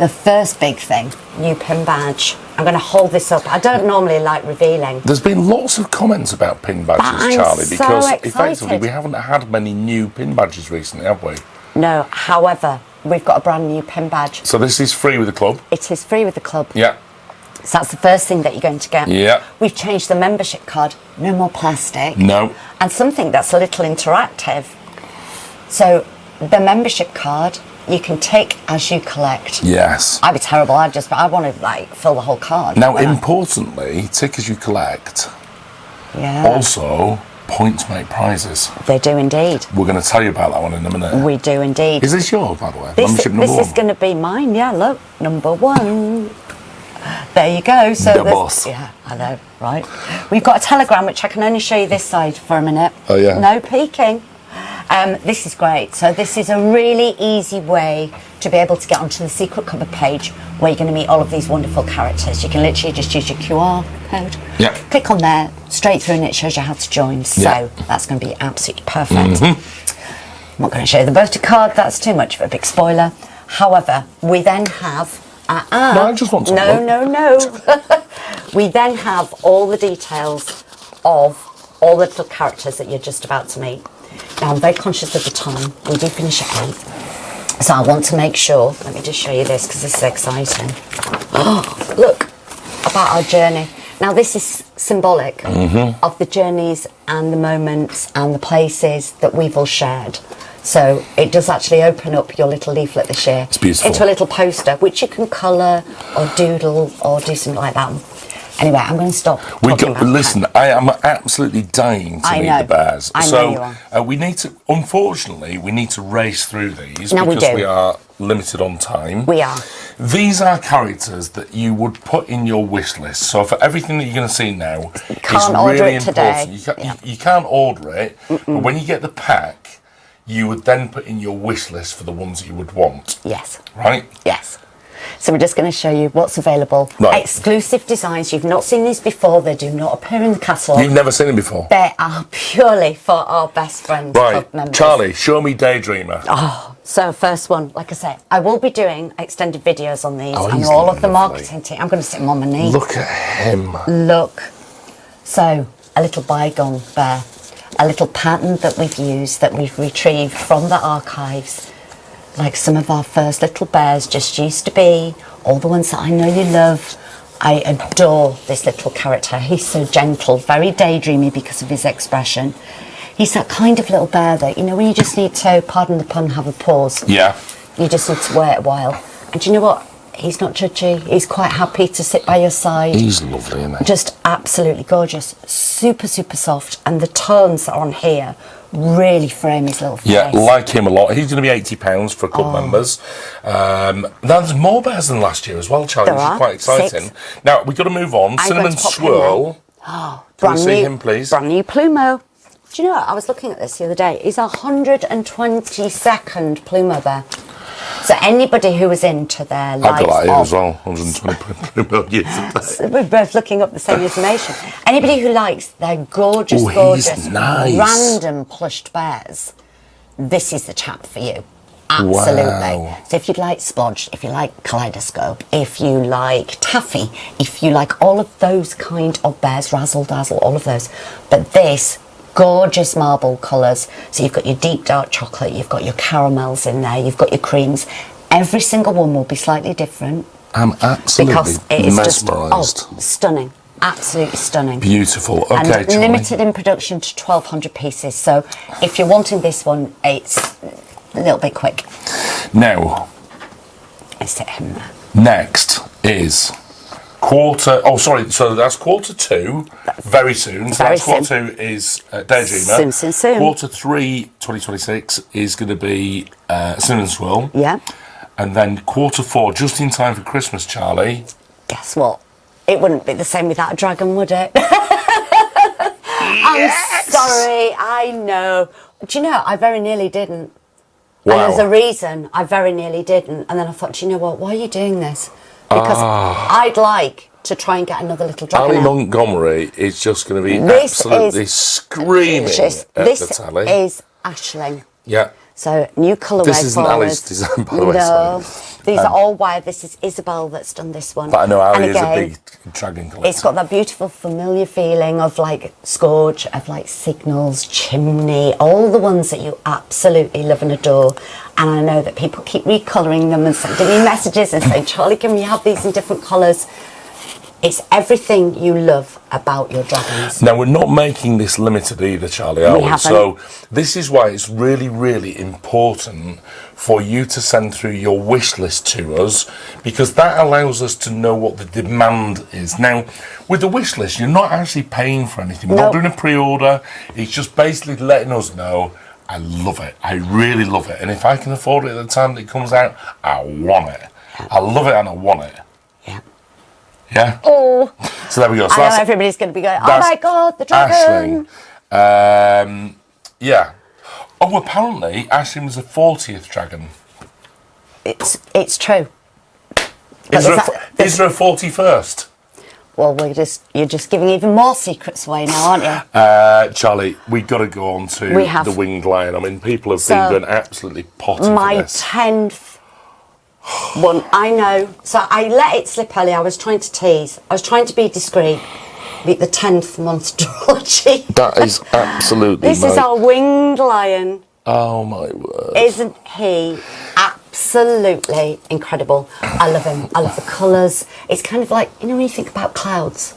[SPEAKER 2] The first big thing, new pin badge. I'm going to hold this up. I don't normally like revealing.
[SPEAKER 1] There's been lots of comments about pin badges,
[SPEAKER 2] I'm
[SPEAKER 1] Charlie,
[SPEAKER 2] so
[SPEAKER 1] because
[SPEAKER 2] excited.
[SPEAKER 1] effectively we haven't had many new pin badges recently, have we?
[SPEAKER 2] No, however, we've got a brand new pin badge.
[SPEAKER 1] So this is free with the club.
[SPEAKER 2] It is free with the club.
[SPEAKER 1] Yeah.
[SPEAKER 2] So that's the first thing that you're going to get.
[SPEAKER 1] Yeah.
[SPEAKER 2] We've changed the membership card. No more plastic.
[SPEAKER 1] No.
[SPEAKER 2] And something that's a little interactive. So the membership card you can take as you collect.
[SPEAKER 1] Yes.
[SPEAKER 2] I'd be terrible. I want to like fill the whole card.
[SPEAKER 1] Now, importantly, take as you collect.
[SPEAKER 2] Yeah.
[SPEAKER 1] Also, points make prizes.
[SPEAKER 2] They do indeed.
[SPEAKER 1] We're going to tell you about that one in a minute.
[SPEAKER 2] We do indeed.
[SPEAKER 1] Is this yours, by the way?
[SPEAKER 2] This
[SPEAKER 1] Membership number
[SPEAKER 2] is
[SPEAKER 1] one?
[SPEAKER 2] going to be mine. Yeah, look, number 1. There you go. So
[SPEAKER 1] The boss.
[SPEAKER 2] Yeah, I know, right? We've got a telegram which I can only show you this side for a minute.
[SPEAKER 1] Oh, yeah.
[SPEAKER 2] No peeking. This is great. So this is a really easy way to be able to get onto the secret cupboard page where you're going to meet all of these wonderful characters. You can literally just use your QR code.
[SPEAKER 1] Yeah.
[SPEAKER 2] Click on there, straight through, and it shows you how to join. So
[SPEAKER 1] Yeah.
[SPEAKER 2] that's going to be absolutely perfect. I'm not going to show you the voter card. That's too much of a big spoiler. However, we then have...
[SPEAKER 1] No, I just want to look.
[SPEAKER 2] No. We then have all the details of all the little characters that you're just about to meet. Now, I'm very conscious of the time. We do finish at 8. So I want to make sure, let me just show you this because this is exciting. Oh, look, about our journey. Now, this is symbolic of the journeys and the moments and the places that we've all shared. So it does actually open up your little leaflet this year
[SPEAKER 1] It's beautiful.
[SPEAKER 2] into a little poster, which you can colour or doodle or do something like that. Anyway, I'm going to stop.
[SPEAKER 1] Listen, I am absolutely dying to
[SPEAKER 2] I
[SPEAKER 1] meet
[SPEAKER 2] know.
[SPEAKER 1] the bears.
[SPEAKER 2] I know
[SPEAKER 1] So
[SPEAKER 2] you are.
[SPEAKER 1] we need to, unfortunately, we need to race through these
[SPEAKER 2] No, we
[SPEAKER 1] because
[SPEAKER 2] do.
[SPEAKER 1] we are limited on time.
[SPEAKER 2] We are.
[SPEAKER 1] These are characters that you would put in your wish list. So for everything that you're going to see now, it's
[SPEAKER 2] can't order
[SPEAKER 1] really
[SPEAKER 2] it today.
[SPEAKER 1] important. You can't order it, but when you get the pack, you would then put in your wish list for the ones that you would want.
[SPEAKER 2] Yes.
[SPEAKER 1] Right?
[SPEAKER 2] Yes. So we're just going to show you what's available.
[SPEAKER 1] Right.
[SPEAKER 2] Exclusive designs. You've not seen these before. They do not appear in the catalogue.
[SPEAKER 1] You've never seen them before.
[SPEAKER 2] They are purely for our best friends club
[SPEAKER 1] Right,
[SPEAKER 2] members.
[SPEAKER 1] Charlie, show me Daydreamer.
[SPEAKER 2] So first one, like I say, I will be doing extended videos on these
[SPEAKER 1] Oh,
[SPEAKER 2] and
[SPEAKER 1] he's
[SPEAKER 2] all of the
[SPEAKER 1] lovely.
[SPEAKER 2] marketing team. I'm going to sit him on my knee.
[SPEAKER 1] Look at him.
[SPEAKER 2] Look. So, a little bygone bear. A little pattern that we've used, that we've retrieved from the archives. Like some of our first little bears just used to be. All the ones that I know you love. I adore this little character. He's so gentle, very daydreamy because of his expression. He's that kind of little bear that, you know, when you just need to, pardon the pun, have a pause.
[SPEAKER 1] Yeah.
[SPEAKER 2] You just need to wait a while. And do you know what? He's not judgy. He's quite happy to sit by your side.
[SPEAKER 1] He's lovely, isn't he?
[SPEAKER 2] Just absolutely gorgeous. Super, super soft. And the tones that are on here really frame his little face.
[SPEAKER 1] Yeah, like him a lot. He's going to be £80 for club members. Now, there's more bears than last year as well, Charlie,
[SPEAKER 2] There
[SPEAKER 1] which is
[SPEAKER 2] are.
[SPEAKER 1] quite exciting.
[SPEAKER 2] 6.
[SPEAKER 1] Now, we've got to move on.
[SPEAKER 2] I'm
[SPEAKER 1] Cinnamon
[SPEAKER 2] going to pop him
[SPEAKER 1] Swirl.
[SPEAKER 2] Oh,
[SPEAKER 1] Can we see him, please?
[SPEAKER 2] Brand new Plumo. Do you know what? I was looking at this the other day. He's 122nd Plumo bear. So anybody who was into their
[SPEAKER 1] I've got
[SPEAKER 2] likes
[SPEAKER 1] that here
[SPEAKER 2] of...
[SPEAKER 1] as well. 120 years.
[SPEAKER 2] We're both looking up the same information. Anybody who likes their gorgeous,
[SPEAKER 1] Oh, he's
[SPEAKER 2] gorgeous,
[SPEAKER 1] nice.
[SPEAKER 2] random plushed bears, this is the chap for you. Absolutely.
[SPEAKER 1] Wow.
[SPEAKER 2] So if you'd like Splodge, if you like Kaleidoscope, if you like Taffy, if you like all of those kind of bears, Razzle Dazzle, all of those. But this, gorgeous marble colours. So you've got your deep dark chocolate, you've got your caramels in there, you've got your creams. Every single one will be slightly different.
[SPEAKER 1] I'm absolutely
[SPEAKER 2] Because it is
[SPEAKER 1] mesmerised.
[SPEAKER 2] just stunning, absolutely stunning.
[SPEAKER 1] Beautiful. Okay,
[SPEAKER 2] And
[SPEAKER 1] Charlie.
[SPEAKER 2] limited in production to 1,200 pieces. So if you're wanting this one, it's a little bit quick.
[SPEAKER 1] Now,
[SPEAKER 2] Let's sit him there.
[SPEAKER 1] next is quarter... Oh, sorry. So that's quarter 2, very soon. So
[SPEAKER 2] Very
[SPEAKER 1] that's quarter 2 is Daydreamer.
[SPEAKER 2] Soon.
[SPEAKER 1] Quarter 3, 2026, is going to be Cinnamon Swirl.
[SPEAKER 2] Yeah.
[SPEAKER 1] And then quarter 4, just in time for Christmas, Charlie.
[SPEAKER 2] Guess what? It wouldn't be the same without a dragon, would it? I'm sorry, I know. Do you know, I very nearly didn't.
[SPEAKER 1] Wow.
[SPEAKER 2] And there's a reason I very nearly didn't. And then I thought, do you know what, why are you doing this? Because I'd like to try and get another little dragon
[SPEAKER 1] Ali
[SPEAKER 2] out.
[SPEAKER 1] Montgomery is just going to be
[SPEAKER 2] This
[SPEAKER 1] absolutely
[SPEAKER 2] is-
[SPEAKER 1] screaming
[SPEAKER 2] This
[SPEAKER 1] at the tally.
[SPEAKER 2] is Ashling.
[SPEAKER 1] Yeah.
[SPEAKER 2] So new colourway.
[SPEAKER 1] This isn't
[SPEAKER 2] forward.
[SPEAKER 1] Ali's design, by the way.
[SPEAKER 2] No,
[SPEAKER 1] Sorry.
[SPEAKER 2] these are all wired. This is Isabel that's done this one.
[SPEAKER 1] But I know Ali
[SPEAKER 2] And
[SPEAKER 1] is a
[SPEAKER 2] again,
[SPEAKER 1] big dragon collector.
[SPEAKER 2] it's got that beautiful familiar feeling of like Scourge, of like Signals, Chimney, all the ones that you absolutely love and adore. And I know that people keep recolouring them and sending me messages and saying, Charlie, can we have these in different colours? It's everything you love about your dragons.
[SPEAKER 1] Now, we're not making this limited either, Charlie, are
[SPEAKER 2] We
[SPEAKER 1] we?
[SPEAKER 2] haven't.
[SPEAKER 1] So this is why it's really, really important for you to send through your wish list to us, because that allows us to know what the demand is. Now, with the wish list, you're not actually paying for anything. We're not
[SPEAKER 2] No.
[SPEAKER 1] doing a pre-order. It's just basically letting us know, I love it. I really love it. And if I can afford it at the time that it comes out, I want it. I love it and I want it.
[SPEAKER 2] Yeah.
[SPEAKER 1] Yeah?
[SPEAKER 2] Oh,
[SPEAKER 1] So there we go. So
[SPEAKER 2] I know
[SPEAKER 1] that's
[SPEAKER 2] everybody's going to be going, oh
[SPEAKER 1] that's
[SPEAKER 2] my God, the dragon.
[SPEAKER 1] Aisling. Yeah. Oh, apparently Aisling was the 40th dragon.
[SPEAKER 2] It's true.
[SPEAKER 1] Is there,
[SPEAKER 2] there's-
[SPEAKER 1] is there a 41st?
[SPEAKER 2] Well, you're just giving even more secrets away now, aren't you?
[SPEAKER 1] Charlie, we got to go on to
[SPEAKER 2] We have.
[SPEAKER 1] the winged lion. I mean, people have
[SPEAKER 2] So,
[SPEAKER 1] been going absolutely potty for
[SPEAKER 2] My
[SPEAKER 1] this.
[SPEAKER 2] 10th one, I know. So I let it slip early. I was trying to tease. I was trying to be discreet. Meet the 10th monstrology.
[SPEAKER 1] That is absolutely
[SPEAKER 2] This is our winged lion.
[SPEAKER 1] Oh, my word.
[SPEAKER 2] Isn't he absolutely incredible? I love him. I love the colours. It's kind of like, when you think about clouds.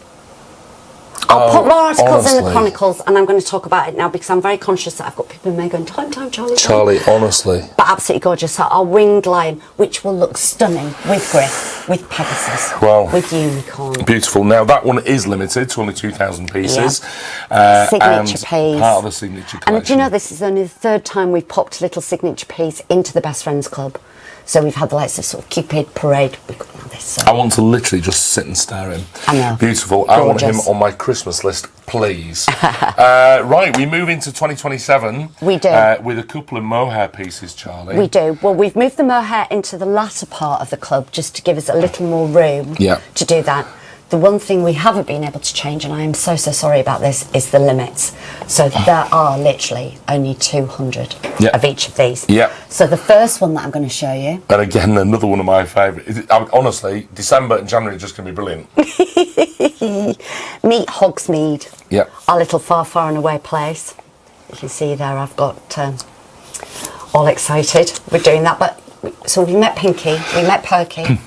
[SPEAKER 2] I'll put more articles in the
[SPEAKER 1] honestly.
[SPEAKER 2] Chronicles, and I'm going to talk about it now because I'm very conscious that I've got people in there going, time, Charlie.
[SPEAKER 1] Charlie, honestly.
[SPEAKER 2] But absolutely gorgeous. So our winged lion, which will look stunning with Griff, with Pegasus,
[SPEAKER 1] Wow.
[SPEAKER 2] with Unicorn.
[SPEAKER 1] Beautiful. Now, that one is limited to only 2,000 pieces.
[SPEAKER 2] Signature
[SPEAKER 1] and
[SPEAKER 2] piece.
[SPEAKER 1] part of the signature collection.
[SPEAKER 2] And do you know, this is only the third time we've popped a little signature piece into the Best Friends Club. So we've had the likes of sort of Cupid, Parade. We've got all this. So.
[SPEAKER 1] I want to literally just sit and stare at him.
[SPEAKER 2] I know.
[SPEAKER 1] Beautiful. I want him
[SPEAKER 2] Gorgeous.
[SPEAKER 1] on my Christmas list, please. Right, we move into 2027.
[SPEAKER 2] We do.
[SPEAKER 1] With a couple of mohair pieces, Charlie.
[SPEAKER 2] We do. Well, we've moved the mohair into the latter part of the club just to give us a little more room
[SPEAKER 1] Yeah.
[SPEAKER 2] to do that. The one thing we haven't been able to change, and I am so sorry about this, is the limits. So there are literally only 200
[SPEAKER 1] Yeah.
[SPEAKER 2] of each of these.
[SPEAKER 1] Yeah.
[SPEAKER 2] So the first one that I'm going to show you.
[SPEAKER 1] And again, another one of my favourites. Honestly, December and January are just going to be brilliant.
[SPEAKER 2] Meet Hogsmeade.
[SPEAKER 1] Yeah.
[SPEAKER 2] Our little far, far and away place. You can see there I've got all excited. We're doing that. But so we met Pinky, we met Perky.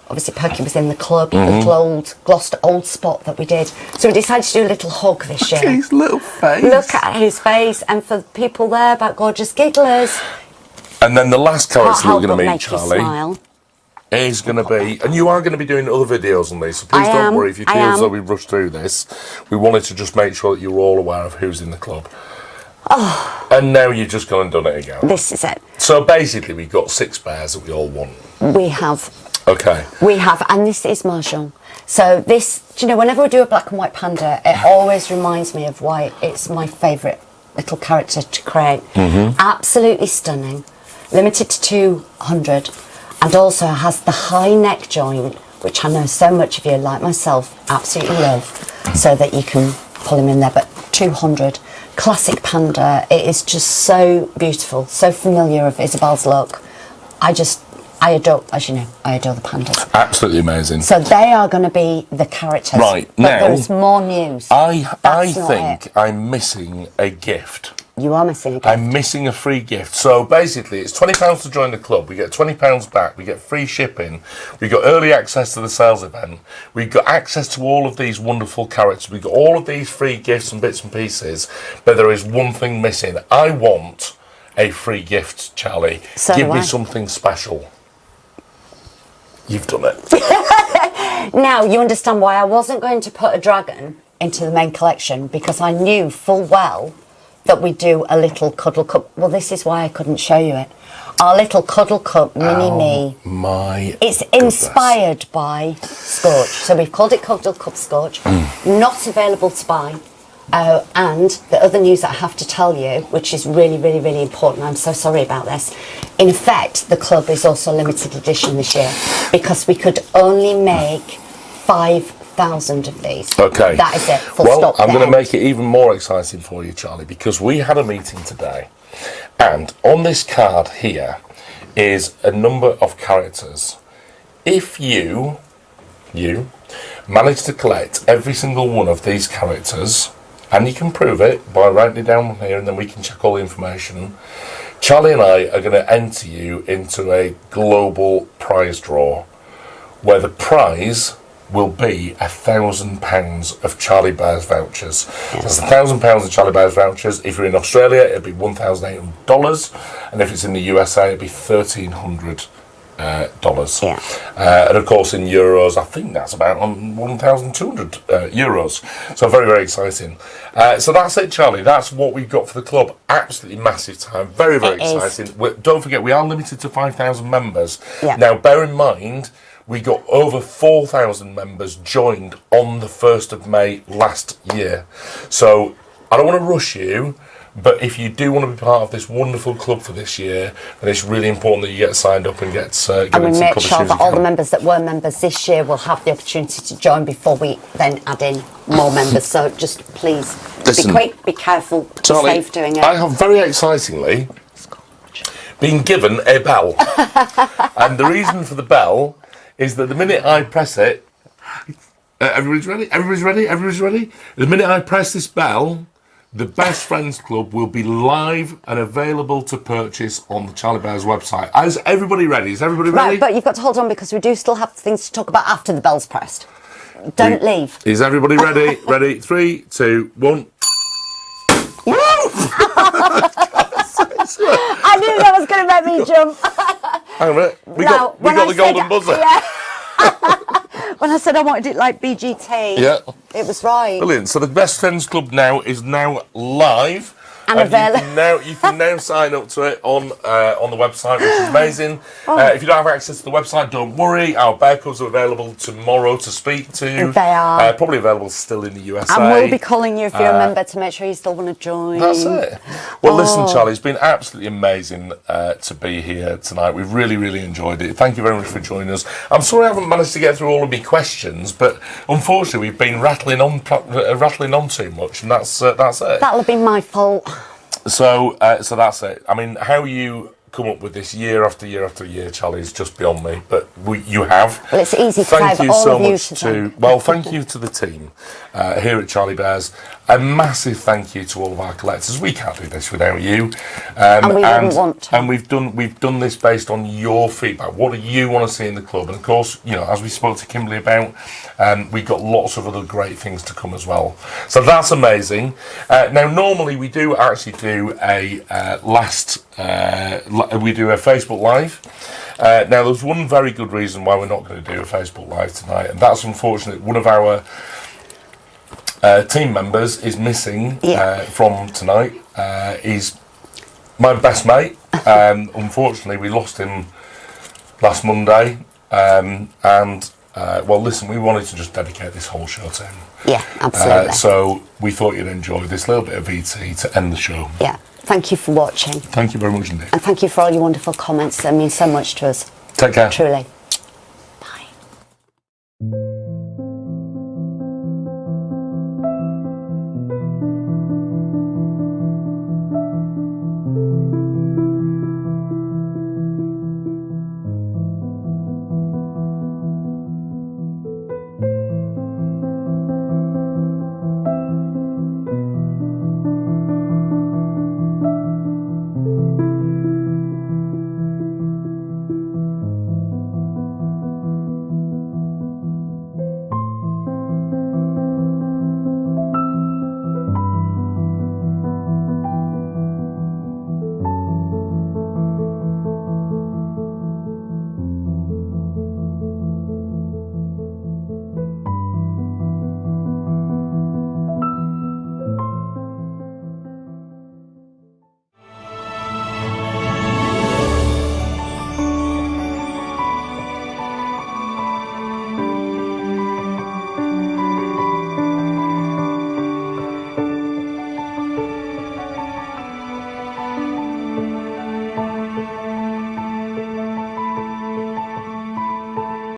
[SPEAKER 2] Obviously, Perky was in the club, the little old Gloucester old spot that we did. So we decided to do a little hug this year.
[SPEAKER 1] His little face.
[SPEAKER 2] Look at his face, and for the people there about gorgeous gigglers.
[SPEAKER 1] And then the last
[SPEAKER 2] Can't
[SPEAKER 1] character we're
[SPEAKER 2] help
[SPEAKER 1] going
[SPEAKER 2] but
[SPEAKER 1] to meet,
[SPEAKER 2] make you
[SPEAKER 1] Charlie,
[SPEAKER 2] smile.
[SPEAKER 1] is going to be, and you are going to be doing other videos on these, so please
[SPEAKER 2] I
[SPEAKER 1] don't
[SPEAKER 2] am,
[SPEAKER 1] worry if you
[SPEAKER 2] I
[SPEAKER 1] feel as
[SPEAKER 2] am.
[SPEAKER 1] though we rushed through this. We wanted to just make sure that you're all aware of who's in the club. Oh. And now you've just gone and done it again.
[SPEAKER 2] This is it.
[SPEAKER 1] So basically, we've got 6 bears that we all want.
[SPEAKER 2] We have.
[SPEAKER 1] Okay.
[SPEAKER 2] We have, and this is Mahjong. So this, do you know, whenever we do a black and white panda, it always reminds me of why it's my favourite little character to create. Absolutely stunning, limited to 200, and also has the high neck joint, which I know so much of you, like myself, absolutely love, so that you can pull him in there. But 200, classic panda. It is just so beautiful, so familiar of Isabel's look. I adore, as you know, I adore the pandas.
[SPEAKER 1] Absolutely amazing.
[SPEAKER 2] So they are going to be the characters.
[SPEAKER 1] Right,
[SPEAKER 2] but
[SPEAKER 1] now,
[SPEAKER 2] there's more news.
[SPEAKER 1] I
[SPEAKER 2] That's not
[SPEAKER 1] think
[SPEAKER 2] it.
[SPEAKER 1] I'm missing a gift.
[SPEAKER 2] You are missing a gift.
[SPEAKER 1] I'm missing a free gift. So basically, it's £20 to join the club. We get £20 back. We get free shipping. We got early access to the sales event. We got access to all of these wonderful characters. We got all of these free gifts and bits and pieces. But there is one thing missing. I want a free gift, Charlie.
[SPEAKER 2] So
[SPEAKER 1] Give
[SPEAKER 2] do
[SPEAKER 1] me
[SPEAKER 2] I.
[SPEAKER 1] something special. You've done it.
[SPEAKER 2] Now, you understand why I wasn't going to put a dragon into the main collection, because I knew full well that we do a little Cuddle Cup. Well, this is why I couldn't show you it. Our little Cuddle Cup mini-me.
[SPEAKER 1] My
[SPEAKER 2] It's
[SPEAKER 1] goodness.
[SPEAKER 2] inspired by Scorch. So we've called it Cuddle Cup Scorch. Not available to buy. And the other news that I have to tell you, which is really, really, really important, I'm so sorry about this. In effect, the club is also limited edition this year because we could only make 5,000 of these.
[SPEAKER 1] Okay.
[SPEAKER 2] That is it. Full
[SPEAKER 1] Well,
[SPEAKER 2] stop.
[SPEAKER 1] I'm
[SPEAKER 2] the
[SPEAKER 1] going to
[SPEAKER 2] end.
[SPEAKER 1] make it even more exciting for you, Charlie, because we had a meeting today And on this card here is a number of characters. If you manage to collect every single one of these characters, and you can prove it by writing it down here and then we can check all the information, Charlie and I are going to enter you into a global prize draw where the prize will be £1,000 of Charlie Bear's vouchers. That's £1,000 of Charlie Bear's vouchers. If you're in Australia, it'll be $1,800, and if it's in the USA, it'll be $1,300. And of course, in euros, I think that's about 1,200 euros. So very, very exciting. So that's it, Charlie. That's what we've got for the club. Absolutely massive time. Very, very exciting. Don't forget, we are limited to 5,000 members. Now, bear in mind, we got over 4,000 members joined on the 1st of May last year. So I don't want to rush you, but if you do want to be part of this wonderful club for this year, then it's really important that you get signed up and get
[SPEAKER 2] and we make sure that all the members that were members this year will have the opportunity to join before we then add in more members. So just please be quick, be careful,
[SPEAKER 1] Charlie,
[SPEAKER 2] be safe doing it.
[SPEAKER 1] I have very excitingly been given a bell. And the reason for the bell is that the minute I press it, everybody's ready? Everybody's ready? Everybody's ready? The minute I press this bell, the Best Friends Club will be live and available to purchase on the Charlie Bear's website. Is everybody ready? Is everybody ready?
[SPEAKER 2] Right, but you've got to hold on because we do still have things to talk about after the bell's pressed. Don't leave.
[SPEAKER 1] Is everybody ready? Ready? 3, 2, 1.
[SPEAKER 2] I knew that was going to make me jump.
[SPEAKER 1] Hang on a minute. We got the golden buzzer.
[SPEAKER 2] Yeah. When I said I wanted it like BGT, it was right.
[SPEAKER 1] Brilliant. So the Best Friends Club now is live.
[SPEAKER 2] And available.
[SPEAKER 1] You can now sign up to it on the website, which is amazing. If you don't have access to the website, don't worry. Our bear cubs are available tomorrow to speak to.
[SPEAKER 2] They are.
[SPEAKER 1] Probably available still in the USA.
[SPEAKER 2] And we'll be calling you if you're a member to make sure you still want to join.
[SPEAKER 1] That's it. Well, listen, Charlie, it's been absolutely amazing to be here tonight. We've really, really enjoyed it. Thank you very much for joining us. I'm sorry I haven't managed to get through all of my questions, but unfortunately we've been rattling on too much, and that's it.
[SPEAKER 2] That'll have been my fault.
[SPEAKER 1] So that's it. I mean, how you come up with this year after year after year, Charlie, is just beyond me. But you have.
[SPEAKER 2] Well, it's easy to
[SPEAKER 1] thank
[SPEAKER 2] say,
[SPEAKER 1] you
[SPEAKER 2] all
[SPEAKER 1] so
[SPEAKER 2] of you
[SPEAKER 1] much to. Well, thank you to the team here at Charlie Bear's. A massive thank you to all of our collectors. We can't do this without you.
[SPEAKER 2] And we wouldn't want to.
[SPEAKER 1] And we've done this based on your feedback. What do you want to see in the club? And of course, as we spoke to Kimberly about, we've got lots of other great things to come as well. So that's amazing. Now, normally we do actually do a Facebook Live. Now, there's one very good reason why we're not going to do a Facebook Live tonight, and that's unfortunate. One of our team members is missing from tonight. He's my best mate. Unfortunately, we lost him last Monday. Well, listen, we wanted to just dedicate this whole show to him.
[SPEAKER 2] Yeah, absolutely.
[SPEAKER 1] So we thought you'd enjoy this little bit of VT to end the show.
[SPEAKER 2] Yeah. Thank you for watching.
[SPEAKER 1] Thank you very much indeed.
[SPEAKER 2] And thank you for all your wonderful comments. That means so much to us.
[SPEAKER 1] Take care.
[SPEAKER 2] Truly.